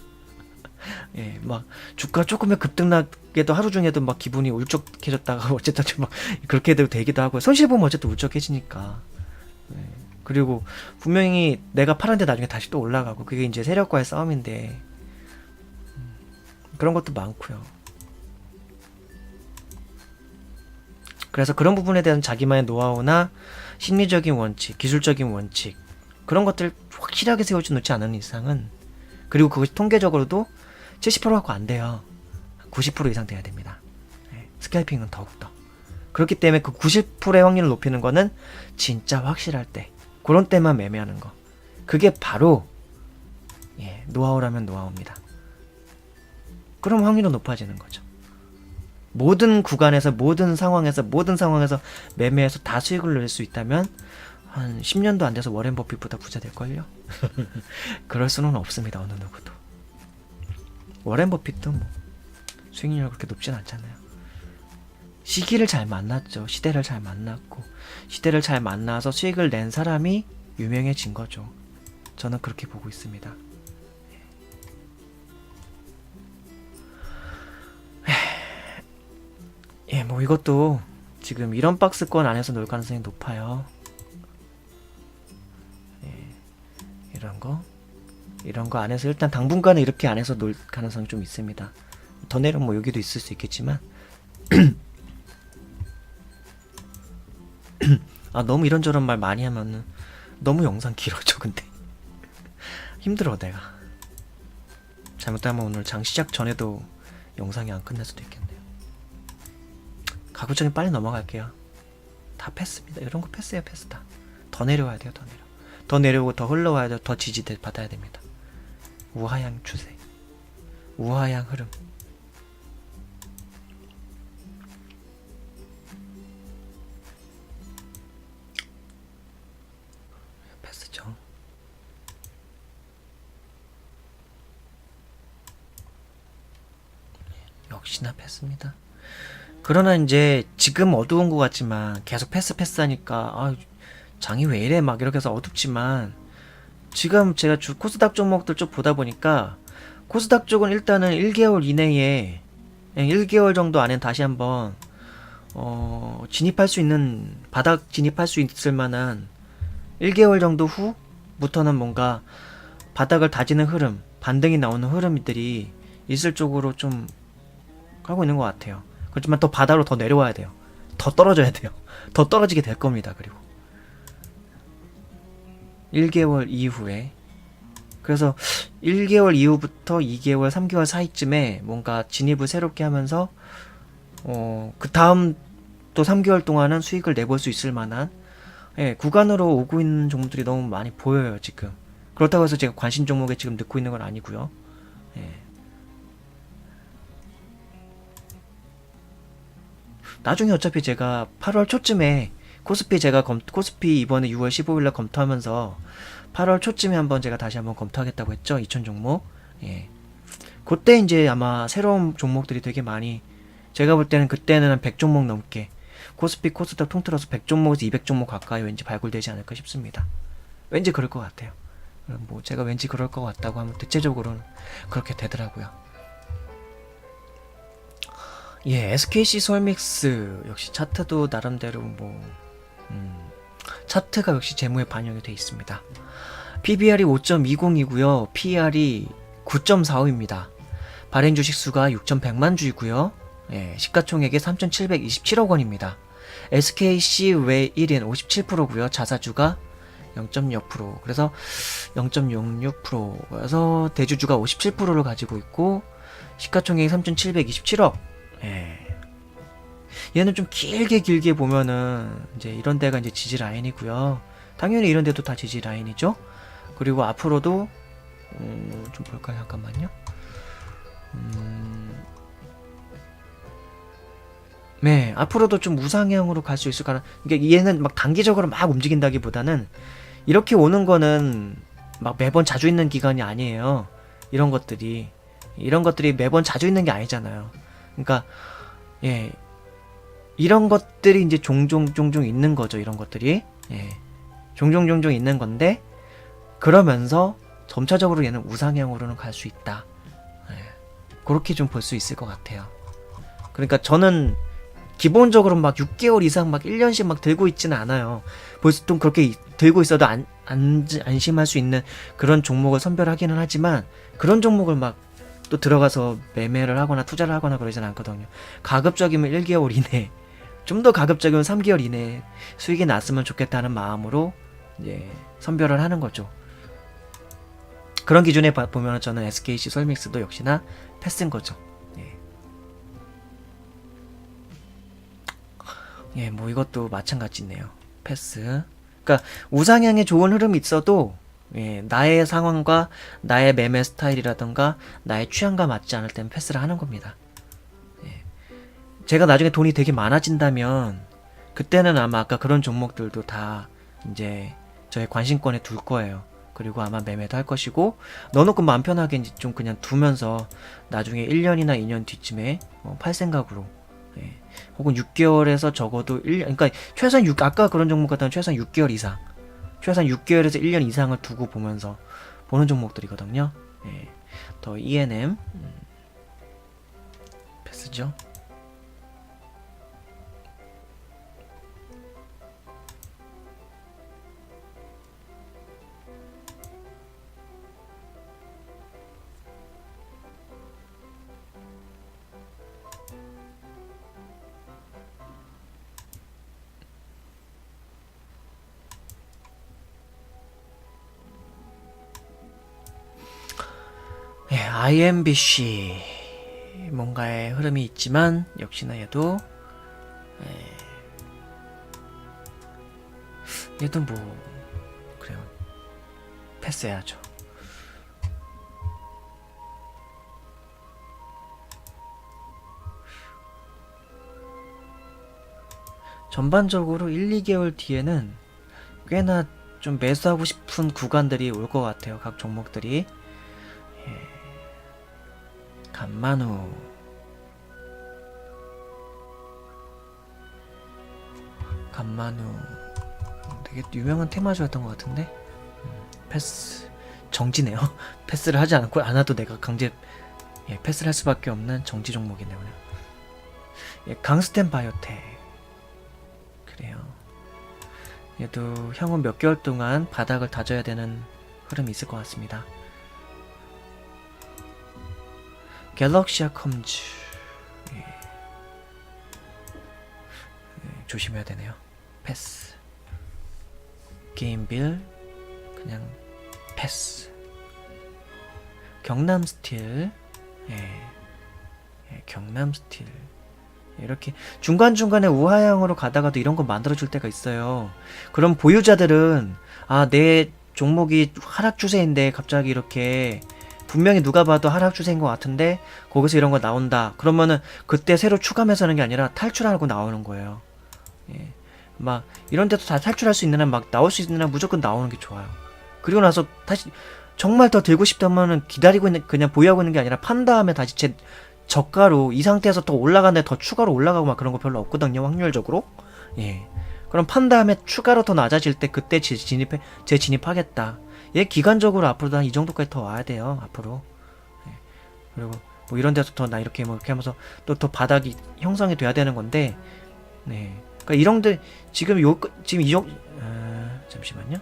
막 주가 조금의 급등나게도 하루 중에도 막 기분이 울적해졌다가 어쨌든 좀 막 그렇게 되기도 하고요. 손실 보면 어쨌든 울적해지니까. 그리고 분명히 내가 팔았는데 나중에 다시 또 올라가고, 그게 이제 세력과의 싸움인데, 그런 것도 많고요. 그래서 그런 부분에 대한 자기만의 노하우나 심리적인 원칙, 기술적인 원칙, 그런 것들 확실하게 세워져 놓지 않은 이상은, 그리고 그것이 통계적으로도 70% 갖고 안 돼요. 90% 이상 돼야 됩니다. 스캘핑은 더욱더. 그렇기 때문에 그 90%의 확률을 높이는 거는 진짜 확실할 때, 그런 때만 매매하는 거. 그게 바로 노하우라면 노하우입니다. 그럼 확률은 높아지는 거죠. 모든 구간에서 모든 상황에서 매매해서 다 수익을 낼 수 있다면 한 10년도 안 돼서 워렌 버핏보다 부자 될걸요? 그럴 수는 없습니다. 어느 누구도. 워렌 버핏도 뭐 수익률이 그렇게 높진 않잖아요. 시기를 잘 만났죠. 시대를 잘 만났고 시대를 잘 만나서 수익을 낸 사람이 유명해진 거죠. 저는 그렇게 보고 있습니다. 예, 뭐 이것도 지금 이런 박스권 안에서 놀 가능성이 높아요. 예, 이런 거 안에서 일단 당분간은 이렇게 안에서 놀 가능성이 좀 있습니다. 더 내려면 뭐 여기도 있을 수 있겠지만 아, 너무 이런저런 말 많이 하면은 너무 영상 길어져. 근데 힘들어 내가. 잘못하면 오늘 장 시작 전에도 영상이 안 끝날 수도 있겠네요. 가급적이면 빨리 넘어갈게요. 다 패스입니다. 이런 거 패스예요. 패스 다. 더 내려와야 돼요. 더 내려오고 더 흘러와야 돼요. 더 지지 받아야 됩니다. 우하향 추세, 우하향 흐름. 패스죠. 역시나 패스입니다. 그러나 이제 지금 어두운 것 같지만 계속 패스하니까 아, 장이 왜 이래 막 이렇게 해서 어둡지만 지금 제가 코스닥 종목들 좀 보다 보니까 코스닥 쪽은 일단은 1개월 이내에 1개월 정도 안에 다시 한번 진입할 수 있는 바닥 진입할 수 있을 만한 1개월 정도 후부터는 뭔가 바닥을 다지는 흐름, 반등이 나오는 흐름들이 있을 쪽으로 좀 가고 있는 것 같아요. 그렇지만 더 바닥으로 더 내려와야 돼요. 더 떨어져야 돼요. 더 떨어지게 될 겁니다. 그리고 1개월 이후에 그래서 1개월 이후부터 2개월, 3개월 사이쯤에 뭔가 진입을 새롭게 하면서 그 다음 또 3개월 동안은 수익을 내볼 수 있을 만한 구간으로 오고 있는 종목들이 너무 많이 보여요. 지금. 그렇다고 해서 제가 관심 종목에 지금 넣고 있는 건 아니고요. 나중에 어차피 제가 8월 초쯤에 코스피 이번에 6월 15일날 검토하면서 8월 초쯤에 한번 제가 다시 한번 검토하겠다고 했죠. 2000 종목. 그때 이제 아마 새로운 종목들이 되게 많이, 제가 볼 때는 그때는 한 100종목 넘게, 코스피 코스닥 통틀어서 100종목에서 200종목 가까이 왠지 발굴되지 않을까 싶습니다. 왠지 그럴 것 같아요. 뭐 제가 왠지 그럴 것 같다고 하면 대체적으로는 그렇게 되더라고요. SKC 솔믹스 역시 차트도 나름대로 차트가 역시 재무에 반영이 되어 있습니다. PBR이 5.20이고요. PER이 9.45입니다. 발행 주식 수가 6,100만 주이고요. 시가총액이 3,727억 원입니다. SKC 외 1인 57%고요. 자사주가 0.6%, 그래서 0.06%, 그래서 대주주가 57%를 가지고 있고 시가총액이 3,727억. 얘는 좀 길게 보면은 이제 이런 데가 이제 지지 라인이고요. 당연히 이런 데도 다 지지 라인이죠. 그리고 앞으로도 좀 볼까요? 잠깐만요. 네, 앞으로도 좀 우상향으로 갈 수 있을 까나. 그러니까 얘는 막 단기적으로 막 움직인다기보다는 이렇게 오는 거는 막 매번 자주 있는 기간이 아니에요. 이런 것들이 매번 자주 있는 게 아니잖아요. 그러니까 이런 것들이 이제 종종 있는 거죠. 이런 것들이 종종 있는 건데, 그러면서 점차적으로 얘는 우상향으로는 갈 수 있다. 그렇게 좀 볼 수 있을 것 같아요. 그러니까 저는 기본적으로 막 6개월 이상 막 1년씩 막 들고 있지는 않아요. 보통 그렇게 들고 있어도 안심할 수 있는 그런 종목을 선별하기는 하지만, 그런 종목을 막 또 들어가서 매매를 하거나 투자를 하거나 그러진 않거든요. 가급적이면 1개월 이내, 좀 더 가급적이면 3개월 이내에 수익이 났으면 좋겠다는 마음으로 이제 선별을 하는 거죠. 그런 기준에 보면 저는 SKC 솔믹스도 역시나 패스인 거죠. 뭐 이것도 마찬가지네요. 패스. 그러니까 우상향에 좋은 흐름이 있어도 나의 상황과 나의 매매 스타일이라던가 나의 취향과 맞지 않을 때는 패스를 하는 겁니다. 제가 나중에 돈이 되게 많아진다면 그때는 아마 아까 그런 종목들도 다 이제 저의 관심권에 둘 거예요. 그리고 아마 매매도 할 것이고 넣어놓고 마음 편하게 이제 좀 그냥 두면서 나중에 1년이나 2년 뒤쯤에 팔 생각으로 예. 혹은 6개월에서 적어도 1년 그러니까 최소한 아까 그런 종목 같은 최소한 6개월 이상 최소한 6개월에서 1년 이상을 두고 보면서 보는 종목들이거든요. 예. 더 ENM 패스죠. 예, IMBC 뭔가의 흐름이 있지만 역시나 얘도 얘도 뭐 그래요. 패스해야죠. 전반적으로 1, 2개월 뒤에는 꽤나 좀 매수하고 싶은 구간들이 올 것 같아요. 각 종목들이. 예. 간만후 되게 유명한 테마주였던 것 같은데 패스 정지네요. 패스를 하지 않고 않아도 내가 강제 패스를 할 수밖에 없는 정지 종목이네요. 예, 강스텐 바이오텍 그래요. 얘도 향후 몇 개월 동안 바닥을 다져야 되는 흐름이 있을 것 같습니다. 갤럭시아 컴즈 조심해야 되네요. 패스. 게임빌 그냥 패스. 경남스틸 경남스틸 이렇게 중간중간에 우하향으로 가다가도 이런 거 만들어줄 때가 있어요. 그럼 보유자들은 내 종목이 하락 추세인데 갑자기 이렇게 분명히 누가 봐도 하락 추세인 것 같은데 거기서 이런 거 나온다. 그러면은 그때 새로 추가 매수하는 게 아니라 탈출하고 나오는 거예요. 예. 막 이런 데도 다 탈출할 수 있는 한 막 나올 수 있는 한 무조건 나오는 게 좋아요. 그리고 나서 다시 정말 더 들고 싶다면은 기다리고 있는 그냥 보유하고 있는 게 아니라 판 다음에 다시 제 저가로 이 상태에서 더 올라가는데 더 추가로 올라가고 막 그런 거 별로 없거든요. 확률적으로. 예. 그럼 판 다음에 추가로 더 낮아질 때 그때 재진입하겠다. 얘 기간적으로 앞으로도 한 이 정도까지 더 와야 돼요. 앞으로. 예. 그리고 뭐 이런 데서 더 나 이렇게 뭐 이렇게 하면서 또 더 바닥이 형성이 돼야 되는 건데. 네. 그러니까 이런데 지금 지금 이 정도 잠시만요.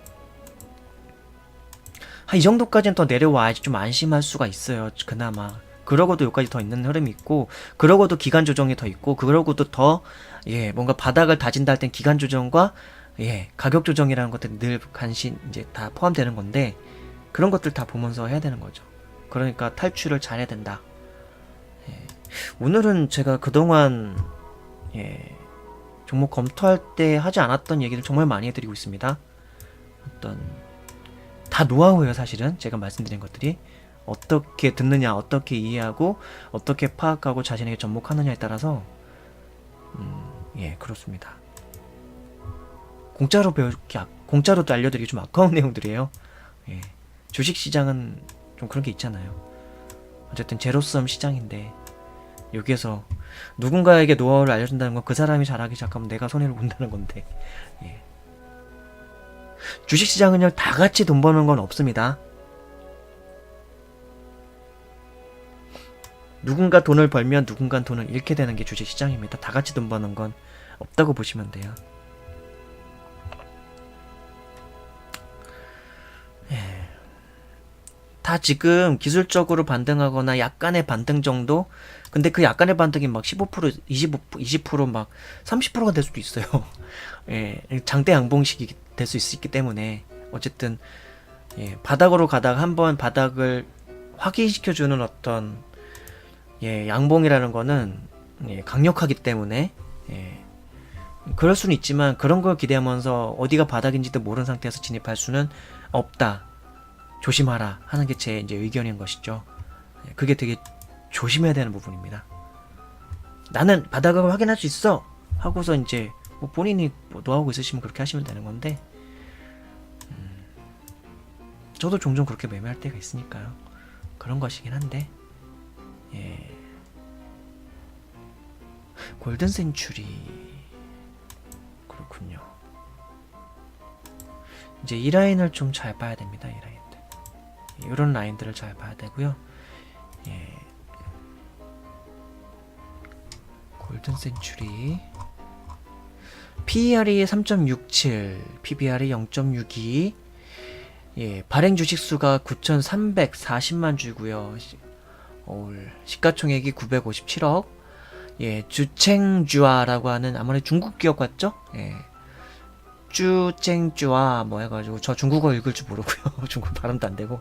한 이 정도까지는 더 내려와야지 좀 안심할 수가 있어요. 그나마. 그러고도 여기까지 더 있는 흐름이 있고, 그러고도 기간 조정이 더 있고, 그러고도 더 뭔가 바닥을 다진다 할 땐 기간 조정과 가격 조정이라는 것들이 늘 간신 이제 다 포함되는 건데, 그런 것들 다 보면서 해야 되는 거죠. 그러니까 탈출을 잘해야 된다. 오늘은 제가 그동안 종목 검토할 때 하지 않았던 얘기를 정말 많이 해드리고 있습니다. 다 노하우예요. 사실은 제가 말씀드린 것들이 어떻게 듣느냐, 어떻게 이해하고 어떻게 파악하고 자신에게 접목하느냐에 따라서 그렇습니다. 공짜로 또 알려드리기 좀 아까운 내용들이에요. 주식시장은 좀 그런 게 있잖아요. 어쨌든 제로섬 시장인데 여기에서 누군가에게 노하우를 알려준다는 건 그 사람이 잘하기 시작하면 내가 손해를 본다는 건데 주식시장은요 다 같이 돈 버는 건 없습니다. 누군가 돈을 벌면 누군가 돈을 잃게 되는 게 주식시장입니다. 다 같이 돈 버는 건 없다고 보시면 돼요. 다 지금 기술적으로 반등하거나 약간의 반등 정도? 근데 그 약간의 반등이 막 15%, 20%막 30%가 될 수도 있어요. 장대 양봉식이 될 수 있기 때문에 어쨌든 바닥으로 가다가 한번 바닥을 확인시켜주는 어떤 양봉이라는 거는 강력하기 때문에 그럴 수는 있지만 그런 걸 기대하면서 어디가 바닥인지도 모르는 상태에서 진입할 수는 없다. 조심하라 하는 게 제 이제 의견인 것이죠. 그게 되게 조심해야 되는 부분입니다. 나는 바닥을 확인할 수 있어 하고서 이제 뭐 본인이 뭐 노하우가 있으시면 그렇게 하시면 되는 건데, 저도 종종 그렇게 매매할 때가 있으니까요. 그런 것이긴 한데, 예. 골든 센츄리, 그렇군요. 이제 이 라인을 좀 잘 봐야 됩니다. 이 라인들, 이런 라인들을 잘 봐야 되고요. 예. 골든 센츄리 PER이 3.67, PBR이 0.62, 예, 발행 주식수가 9,340만 주고요. 시가총액이 957억. 예, 주챙주아라고 하는 아무래도 중국 기업 같죠? 예. 쭈쨍쭈아 뭐 해가지고, 저 중국어 읽을 줄 모르고요. 중국 발음도 안 되고,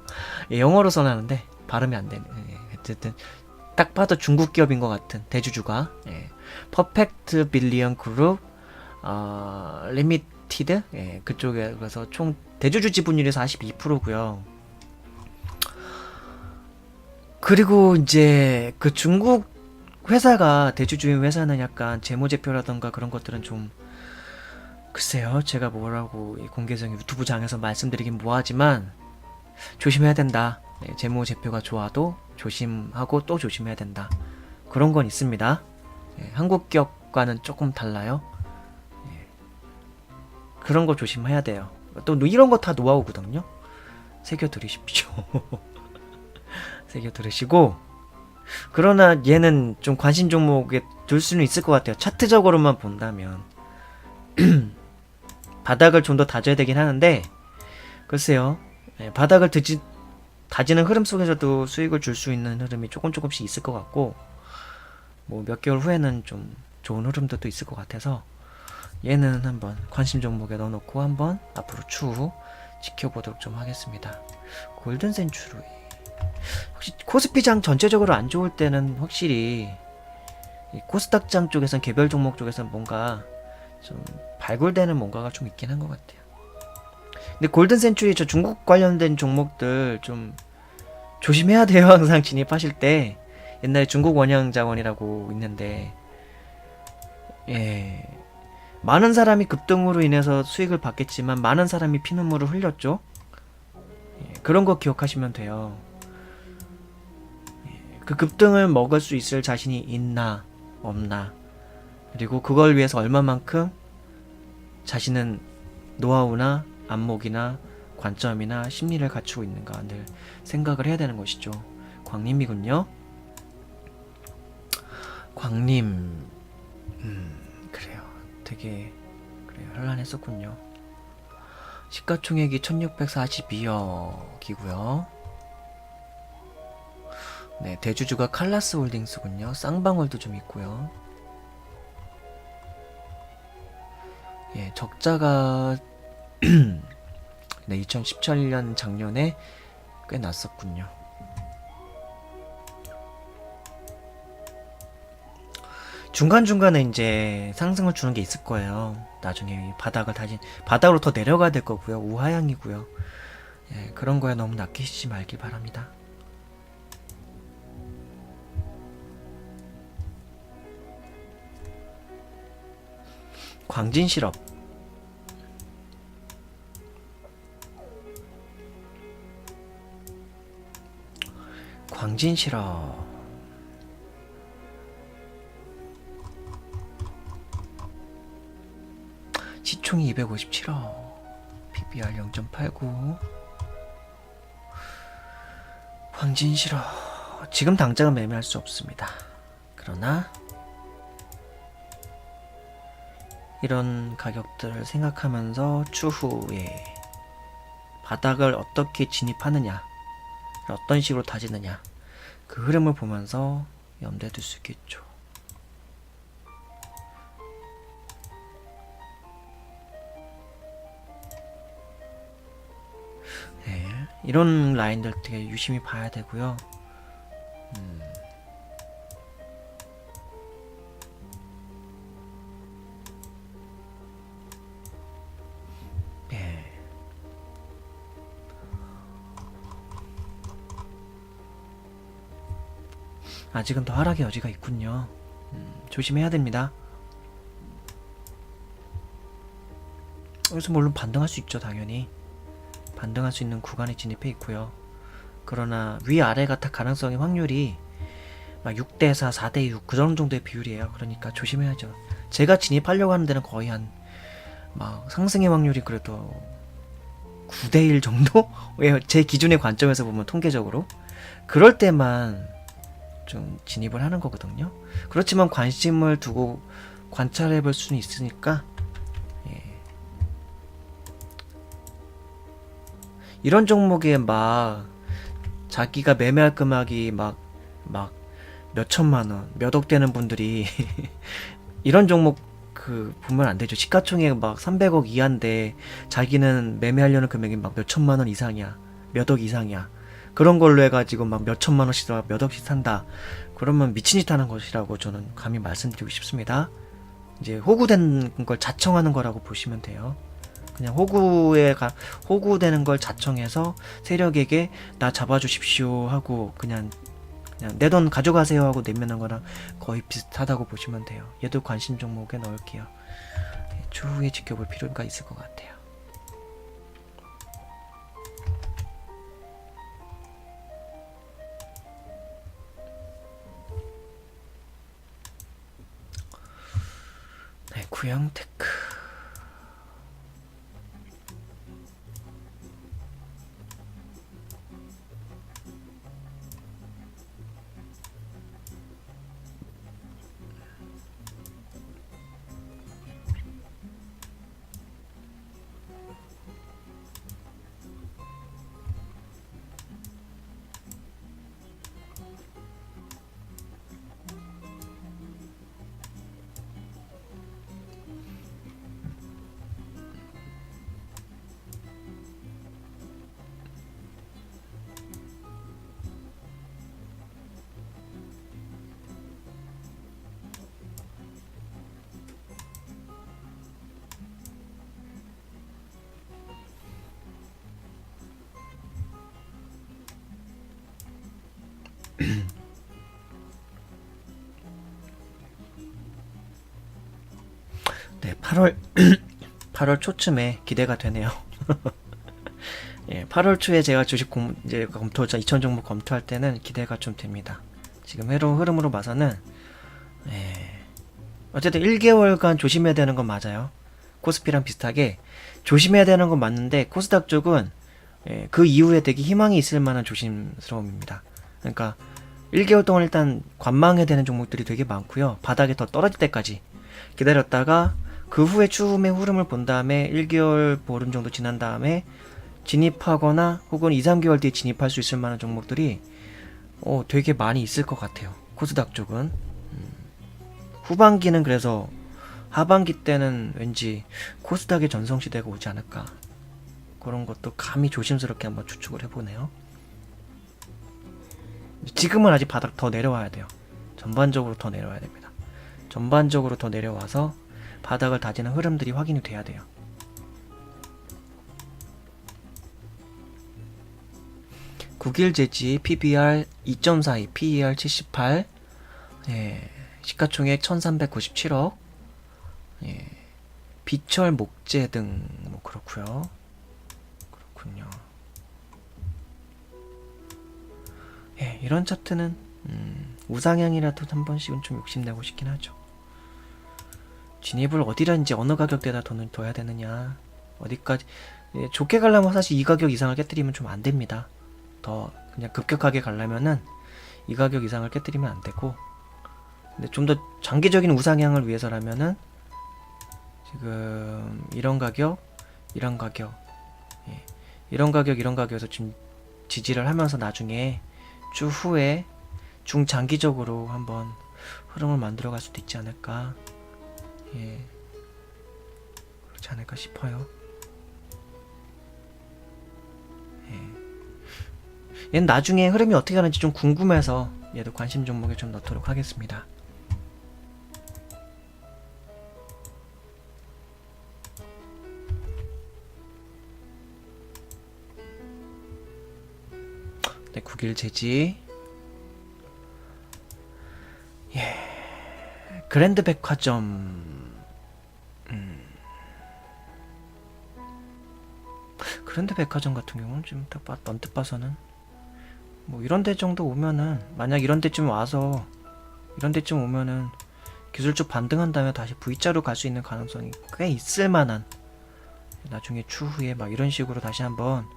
예, 영어로 써놨는데 발음이 안 되네. 예, 어쨌든 딱 봐도 중국 기업인 것 같은 대주주가, 예. 퍼펙트 빌리언 그룹 리미티드, 예, 그쪽에. 그래서 총 대주주 지분율이 42%고요. 그리고 이제 그 중국 회사가, 대주주인 회사는 약간 재무제표라던가 그런 것들은 좀, 글쎄요, 제가 뭐라고 이 공개성 유튜브장에서 말씀드리긴 뭐하지만 조심해야 된다. 네, 재무제표가 좋아도 조심하고 또 조심해야 된다. 그런 건 있습니다. 네, 한국 기업과는 조금 달라요. 네, 그런 거 조심해야 돼요. 또 이런 거 다 노하우거든요. 새겨 들으십시오. 새겨 들으시고, 그러나 얘는 좀 관심 종목에 둘 수는 있을 것 같아요. 차트적으로만 본다면. 바닥을 좀 더 다져야 되긴 하는데, 글쎄요, 바닥을 다지는 흐름 속에서도 수익을 줄 수 있는 흐름이 조금씩 있을 것 같고, 뭐 몇 개월 후에는 좀 좋은 흐름도 또 있을 것 같아서, 얘는 한번 관심 종목에 넣어놓고 한번 앞으로 추후 지켜보도록 좀 하겠습니다. 골든 센츄리, 혹시 코스피장 전체적으로 안 좋을 때는 확실히 이 코스닥장 쪽에선, 개별 종목 쪽에선 뭔가 좀 발굴되는 뭔가가 좀 있긴 한 것 같아요. 근데 골든 센츄리, 저 중국 관련된 종목들 좀 조심해야 돼요. 항상 진입하실 때. 옛날에 중국 원양자원이라고 있는데, 예, 많은 사람이 급등으로 인해서 수익을 받겠지만 많은 사람이 피눈물을 흘렸죠. 예, 그런 거 기억하시면 돼요. 예, 그 급등을 먹을 수 있을 자신이 있나 없나, 그리고 그걸 위해서 얼마만큼 자신은 노하우나 안목이나 관점이나 심리를 갖추고 있는가 늘 생각을 해야 되는 것이죠. 광림이군요. 광림, 그래요. 되게, 그래요, 현란했었군요. 시가총액이 1642억이고요. 네, 대주주가 칼라스 홀딩스군요. 쌍방울도 좀 있고요. 예, 적자가 네, 2017년 작년에 꽤 났었군요. 중간중간에 이제 상승을 주는 게 있을 거예요. 나중에 바닥으로 더 내려가야 될 거고요. 우하향이고요. 예, 그런 거에 너무 낚이시지 말길 바랍니다. 광진실업, 시총이 257억, PBR 0.89. 광진실업, 지금 당장은 매매할 수 없습니다. 그러나 이런 가격들을 생각하면서 추후에 바닥을 어떻게 진입하느냐, 어떤 식으로 다지느냐, 그 흐름을 보면서 염두에 둘 수 있겠죠. 네, 이런 라인들 되게 유심히 봐야 되고요. 네. 아직은 더 하락의 여지가 있군요. 조심해야 됩니다. 여기서 물론 반등할 수 있죠. 당연히 반등할 수 있는 구간에 진입해 있고요. 그러나 위아래가 다 가능성의 확률이 막 6대4, 4대6 그 정도의 비율이에요. 그러니까 조심해야죠. 제가 진입하려고 하는 데는 거의 한 막 상승의 확률이 그래도 9대1 정도? 제 기준의 관점에서 보면 통계적으로 그럴 때만 좀 진입을 하는 거거든요. 그렇지만 관심을 두고 관찰해 볼 수는 있으니까 예. 이런 종목에 막 자기가 매매할 금액이 막 몇 천만 원, 몇 억 되는 분들이 이런 종목 그 보면 안 되죠. 시가총액 막 300억 이하인데 자기는 매매하려는 금액이 막 몇 천만 원 이상이야. 몇 억 이상이야. 그런 걸로 해가지고 막 몇 천만 원씩 몇 억씩 산다. 그러면 미친 짓 하는 것이라고 저는 감히 말씀드리고 싶습니다. 이제 호구된 걸 자청하는 거라고 보시면 돼요. 그냥 호구되는 걸 자청해서 세력에게 나 잡아주십시오 하고 그냥 내 돈 가져가세요 하고 내면한 거랑 거의 비슷하다고 보시면 돼요. 얘도 관심 종목에 넣을게요. 추후에 지켜볼 필요가 있을 것 같아요. 네, 구형테크. 네, 8월 초쯤에 기대가 되네요. 예, 8월 초에 제가 이제 검토, 2천 종목 검토할 때는 기대가 좀 됩니다. 지금 흐름으로 봐서는, 예, 어쨌든 1개월간 조심해야 되는 건 맞아요. 코스피랑 비슷하게 조심해야 되는 건 맞는데, 코스닥 쪽은, 예, 그 이후에 되게 희망이 있을 만한 조심스러움입니다. 그러니까, 1개월 동안 일단 관망해야 되는 종목들이 되게 많고요. 바닥에 더 떨어질 때까지 기다렸다가, 그 후에 추후의 흐름을 본 다음에 1개월 보름 정도 지난 다음에 진입하거나 혹은 2, 3개월 뒤에 진입할 수 있을 만한 종목들이 되게 많이 있을 것 같아요. 코스닥 쪽은. 후반기는 그래서 하반기 때는 왠지 코스닥의 전성시대가 오지 않을까. 그런 것도 감히 조심스럽게 한번 추측을 해보네요. 지금은 아직 바닥 더 내려와야 돼요. 전반적으로 더 내려와야 됩니다. 전반적으로 더 내려와서 바닥을 다지는 흐름들이 확인이 돼야 돼요. 국일제지 PBR 2.42, PER 78, 예, 시가총액 1397억, 예, 비철 목재 등 뭐 그렇고요. 그렇군요. 예, 이런 차트는 우상향이라도 한 번씩은 좀 욕심내고 싶긴 하죠. 진입을 어디라든지 어느 가격대에다 돈을 둬야 되느냐, 어디까지, 예, 좋게 가려면 사실 이 가격 이상을 깨뜨리면 좀 안 됩니다. 더 그냥 급격하게 가려면은 이 가격 이상을 깨뜨리면 안 되고, 근데 좀 더 장기적인 우상향을 위해서라면은 지금 이런 가격, 이런 가격, 예, 이런 가격에서 지금 지지를 하면서 나중에 추후에 중장기적으로 한번 흐름을 만들어갈 수도 있지 않을까, 예, 그렇지 않을까 싶어요. 예. 얘는 나중에 흐름이 어떻게 가는지 좀 궁금해서 얘도 관심 종목에 좀 넣도록 하겠습니다. 네, 국일제지. 예. 그랜드 백화점, 그랜드 백화점 같은 경우는 지금 딱 언뜻 봐서는 뭐 이런 데 정도 오면은, 만약 이런 데쯤 와서 이런 데쯤 오면은 기술적 반등한 다음에 다시 V자로 갈 수 있는 가능성이 꽤 있을 만한, 나중에 추후에 막 이런 식으로 다시 한번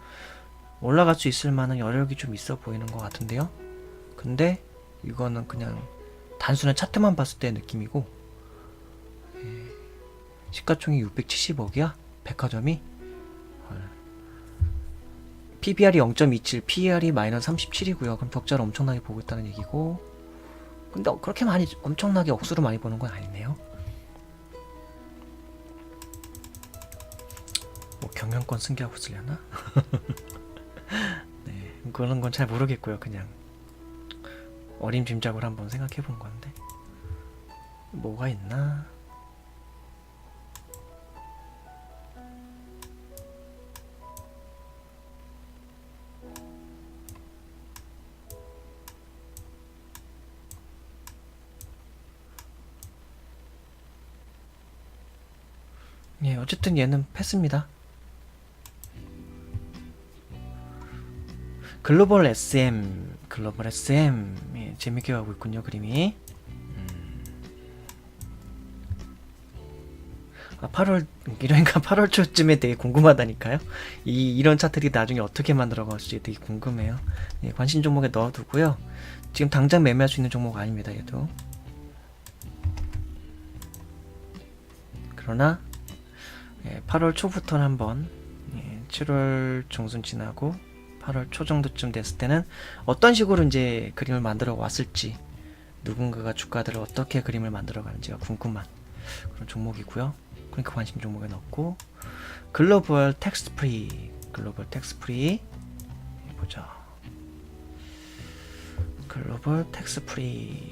올라갈 수 있을 만한 여력이 좀 있어 보이는 것 같은데요. 근데 이거는 그냥 단순한 차트만 봤을 때 느낌이고, 시가총액 670억이야 백화점이. PBR이 0.27, PER이 마이너스 37이고요. 그럼 격자를 엄청나게 보고 있다는 얘기고, 근데 그렇게 많이 엄청나게 억수로 많이 보는 건 아니네요. 뭐 경영권 승계하고 있으려나? 네, 그런 건 잘 모르겠고요. 그냥 어림짐작으로 한번 생각해 본 건데, 뭐가 있나? 예, 어쨌든 얘는 패스입니다. 글로벌 SM, 글로벌 SM. 예, 재밌게 가고 있군요, 그림이. 8월, 이러니까 8월 초쯤에 되게 궁금하다니까요. 이런 차트들이 나중에 어떻게 만들어갈지 되게 궁금해요. 예, 관심 종목에 넣어두고요. 지금 당장 매매할 수 있는 종목 아닙니다, 얘도. 그러나 8월 초부터는 한번, 7월 중순 지나고 8월 초 정도쯤 됐을 때는 어떤 식으로 이제 그림을 만들어 왔을지, 누군가가 주가들을 어떻게 그림을 만들어 가는지가 궁금한 그런 종목이고요. 그러니까 관심 종목에 넣고, 글로벌 텍스 프리, 글로벌 텍스 프리 보자. 글로벌 텍스 프리.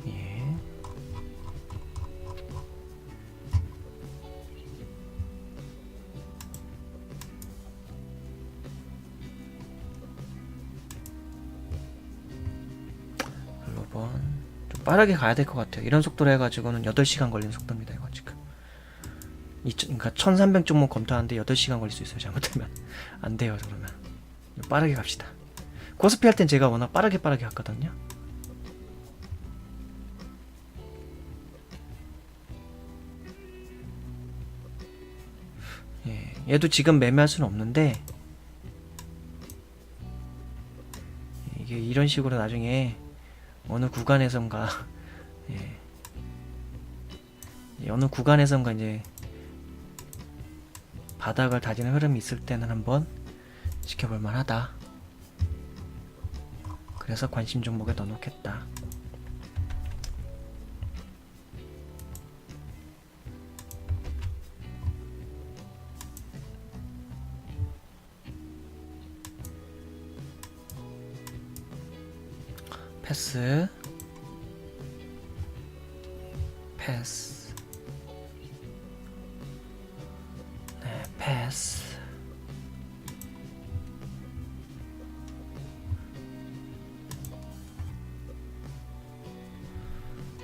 예. 글로벌 좀 빠르게 가야 될 것 같아요. 이런 속도로 해가지고는 8시간 걸리는 속도입니다. 이거 지금. 그러니까 1300 종목 검토하는데 8시간 걸릴 수 있어요. 잘못하면 안 돼요. 그러면 빠르게 갑시다. 코스피 할 땐 제가 워낙 빠르게 갔거든요. 예, 얘도 지금 매매할 수는 없는데, 이게 이런 식으로 나중에 어느 구간에선가 어느 구간에선가 이제 바닥을 다지는 흐름이 있을 때는 한번 지켜볼 만하다. 그래서 관심 종목에 넣어놓겠다. 패스, 패스, 네, 패스.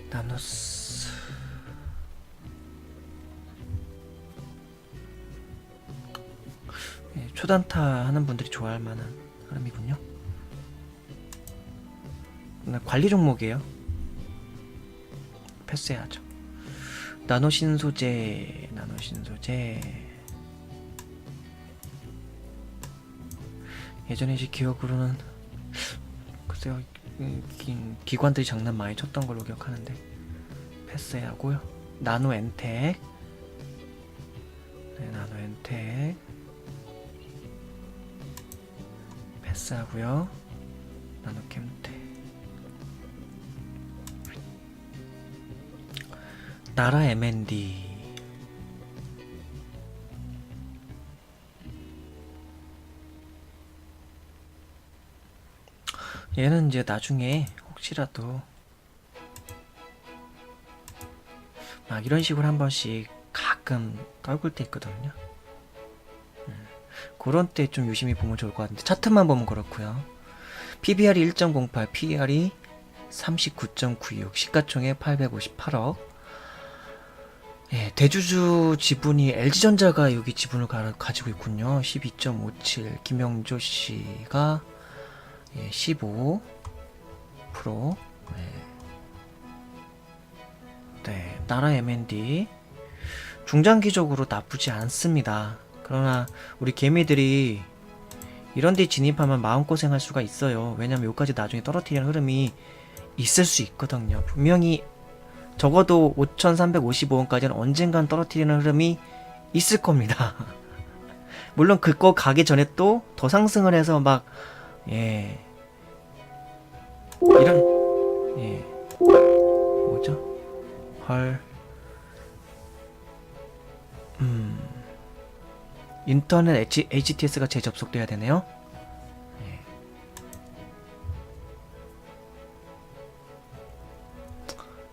나누스. 예, 초단타 하는 분들이 좋아할 만한 흐름이군요. 관리 종목이에요. 패스해야죠. 나노신소재, 나노신소재. 예전에 제 기억으로는 글쎄요, 기관들이 장난 많이 쳤던 걸로 기억하는데 패스하고요. 나노엔텍, 네, 나노엔텍 패스하고요. 나노캠텍, 나라 M&D, 얘는 이제 나중에 혹시라도 막 이런 식으로 한 번씩 가끔 떨굴 때 있거든요. 그런 때 좀 유심히 보면 좋을 것 같은데, 차트만 보면 그렇고요. PBR이 1.08, PER이 39.96, 시가총액 858억. 예, 대주주 지분이 LG전자가 여기 지분을 가지고 있군요. 12.57, 김영조 씨가 15%. 네, 나라 M&D 중장기적으로 나쁘지 않습니다. 그러나 우리 개미들이 이런 데 진입하면 마음고생할 수가 있어요. 왜냐면 여기까지 나중에 떨어뜨리는 흐름이 있을 수 있거든요. 분명히 적어도 5,355원까지는 언젠간 떨어뜨리는 흐름이 있을 겁니다. 물론 그거 가기 전에 또 더 상승을 해서 막 이런 뭐죠? 헐. 인터넷 HTS가 재접속돼야 되네요.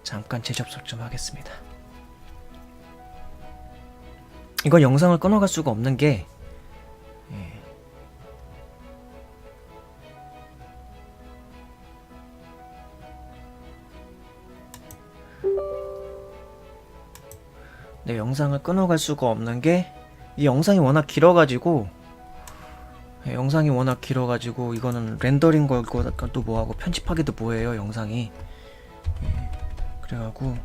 잠깐 재접속 좀 하겠습니다. 이건 영상을 끊어갈 수가 없는 게 네, 영상을 끊어갈 수가 없는 게 이 영상이 워낙 길어가지고 이거는 렌더링 걸고 또 뭐하고 편집하기도 뭐해요 영상이. 그래가지고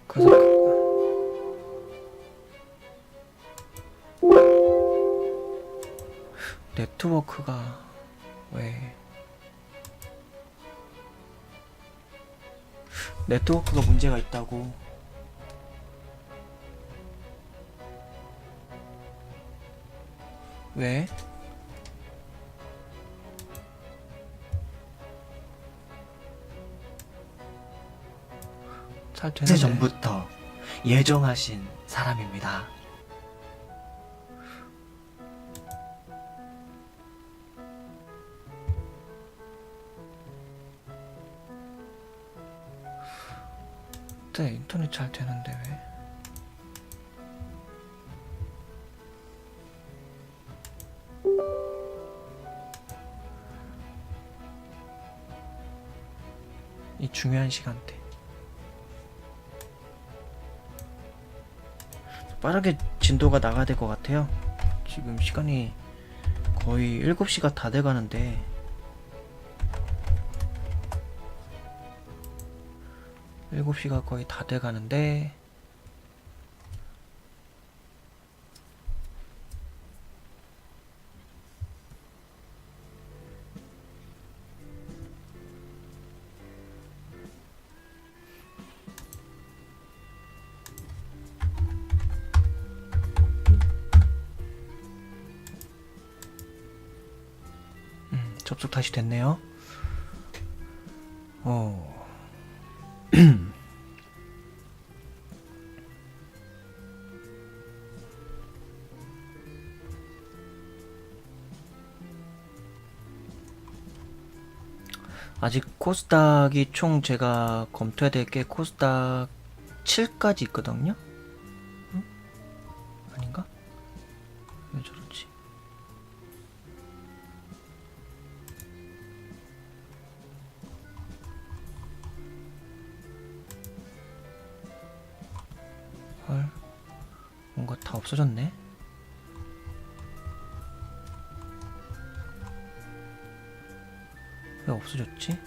그래서 네트워크가 왜 네트워크가 문제가 있다고. 왜? 잘 되네. 전부터 예정하신 사람입니다. 네, 인터넷 잘 되는데 왜? 이 중요한 시간대 빠르게 진도가 나가야 될 것 같아요. 지금 시간이 거의 7시가 다 돼가는데 7시가 거의 다 돼가는데 접속 다시 됐네요. 아직 코스닥이 총 제가 검토해야 될 게 코스닥 7까지 있거든요. 응? 아닌가? 왜 저러지? 헐, 뭔가 다 없어졌네. 왜 없어졌지?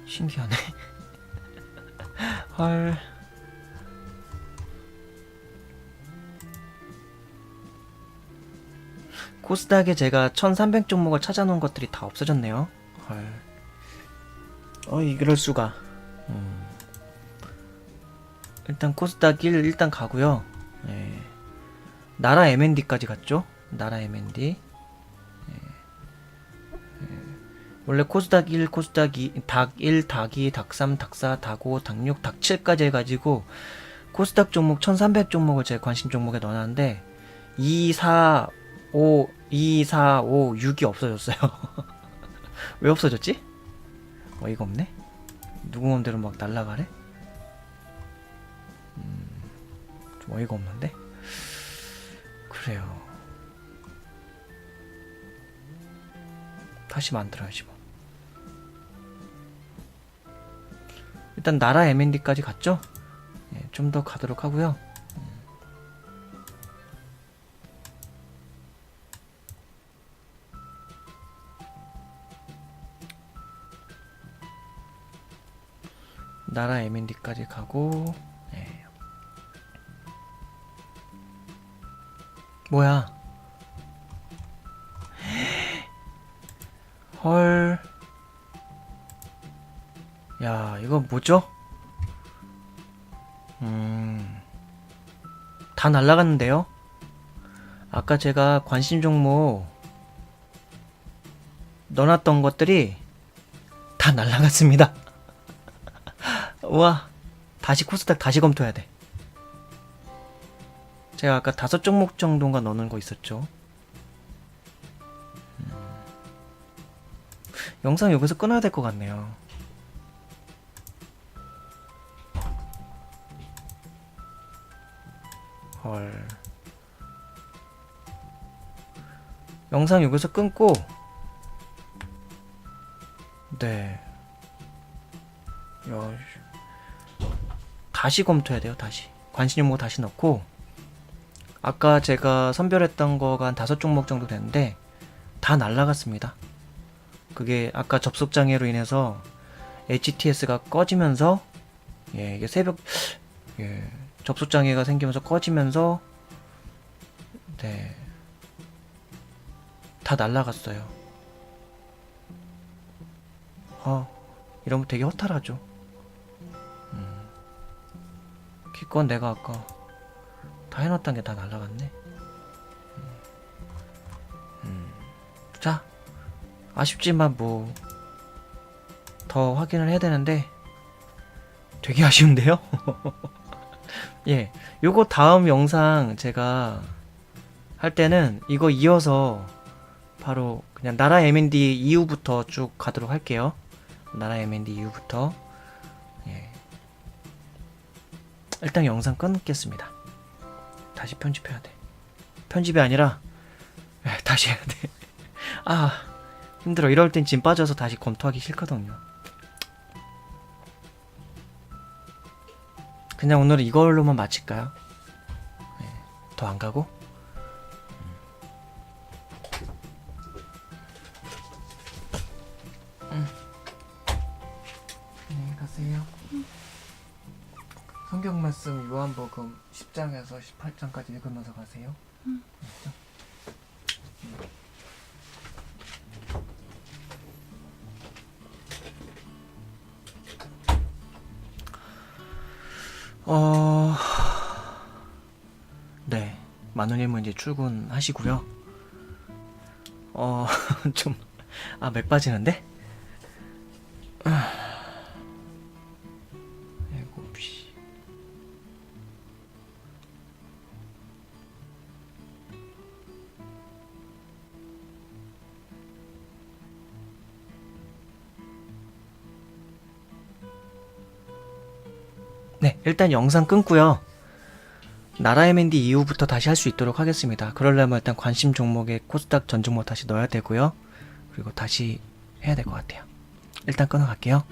신기하네. 헐. 코스닥에 제가 1300 종목을 찾아놓은 것들이 다 없어졌네요. 헐. 이럴 수가. 일단 코스닥 1 일단 가고요. 나라 M&D까지 갔죠. 나라 M&D. 원래 코스닥 1, 코스닥 2, 닥 1, 닥 2, 닥 3, 닥 4, 닥 5, 닥 6, 닥 7까지 해가지고 코스닥 종목 1300 종목을 제 관심 종목에 넣어놨는데 2, 4, 5, 2, 4, 5, 6이 없어졌어요. 왜 없어졌지? 어이가 없네. 누구 맘대로 막 날라가래? 좀 어이가 없는데? 그래요. 다시 만들어야지 뭐. 일단 나라 M&D까지 갔죠? 예, 좀 더 가도록 하고요. 나라 M&D까지 가고. 예. 뭐야? 헐. 야, 이거 뭐죠? 다 날라갔는데요? 아까 제가 관심 종목 넣어놨던 것들이 다 날라갔습니다. 우와, 다시 코스닥 다시 검토해야 돼. 제가 아까 5종목 정도인가 넣는 거 있었죠. 영상 여기서 끊어야 될 것 같네요. 헐. 영상 여기서 끊고. 네. 야, 다시 검토해야 돼요. 다시 관심 종목 다시 넣고. 아까 제가 선별했던 거가 한 5종목 정도 됐는데 다 날라갔습니다. 그게 아까 접속 장애로 인해서 HTS가 꺼지면서, 예, 이게 새벽, 예, 접속 장애가 생기면서 꺼지면서, 네, 다 날라갔어요. 이러면 되게 허탈하죠. 기껏 내가 아까 다 해놨던 게 다 날라갔네. 자, 아쉽지만 뭐 더 확인을 해야 되는데 되게 아쉬운데요? 예, 요거 다음 영상 제가 할 때는 이거 이어서 바로 그냥 나라 M&D 이후부터 쭉 가도록 할게요. 나라 M&D 이후부터. 예. 일단 영상 끊겠습니다. 다시 편집해야 돼. 편집이 아니라 다시 해야 돼. 아, 힘들어. 이럴 땐 짐 빠져서 다시 검토하기 싫거든요. 그냥 오늘은 이걸로만 마칠까요? 네, 더 안 가고? 안녕히 가세요. 성경 말씀 요한복음 10장에서 18장까지 읽으면서 가세요. 네, 마누님은 이제 출근하시고요. 좀, 맥 빠지는데? 7시. 네, 일단 영상 끊고요. 나라 M&D 이후부터 다시 할 수 있도록 하겠습니다. 그러려면 일단 관심 종목에 코스닥 전 종목 다시 넣어야 되고요. 그리고 다시 해야 될 것 같아요. 일단 끊어갈게요.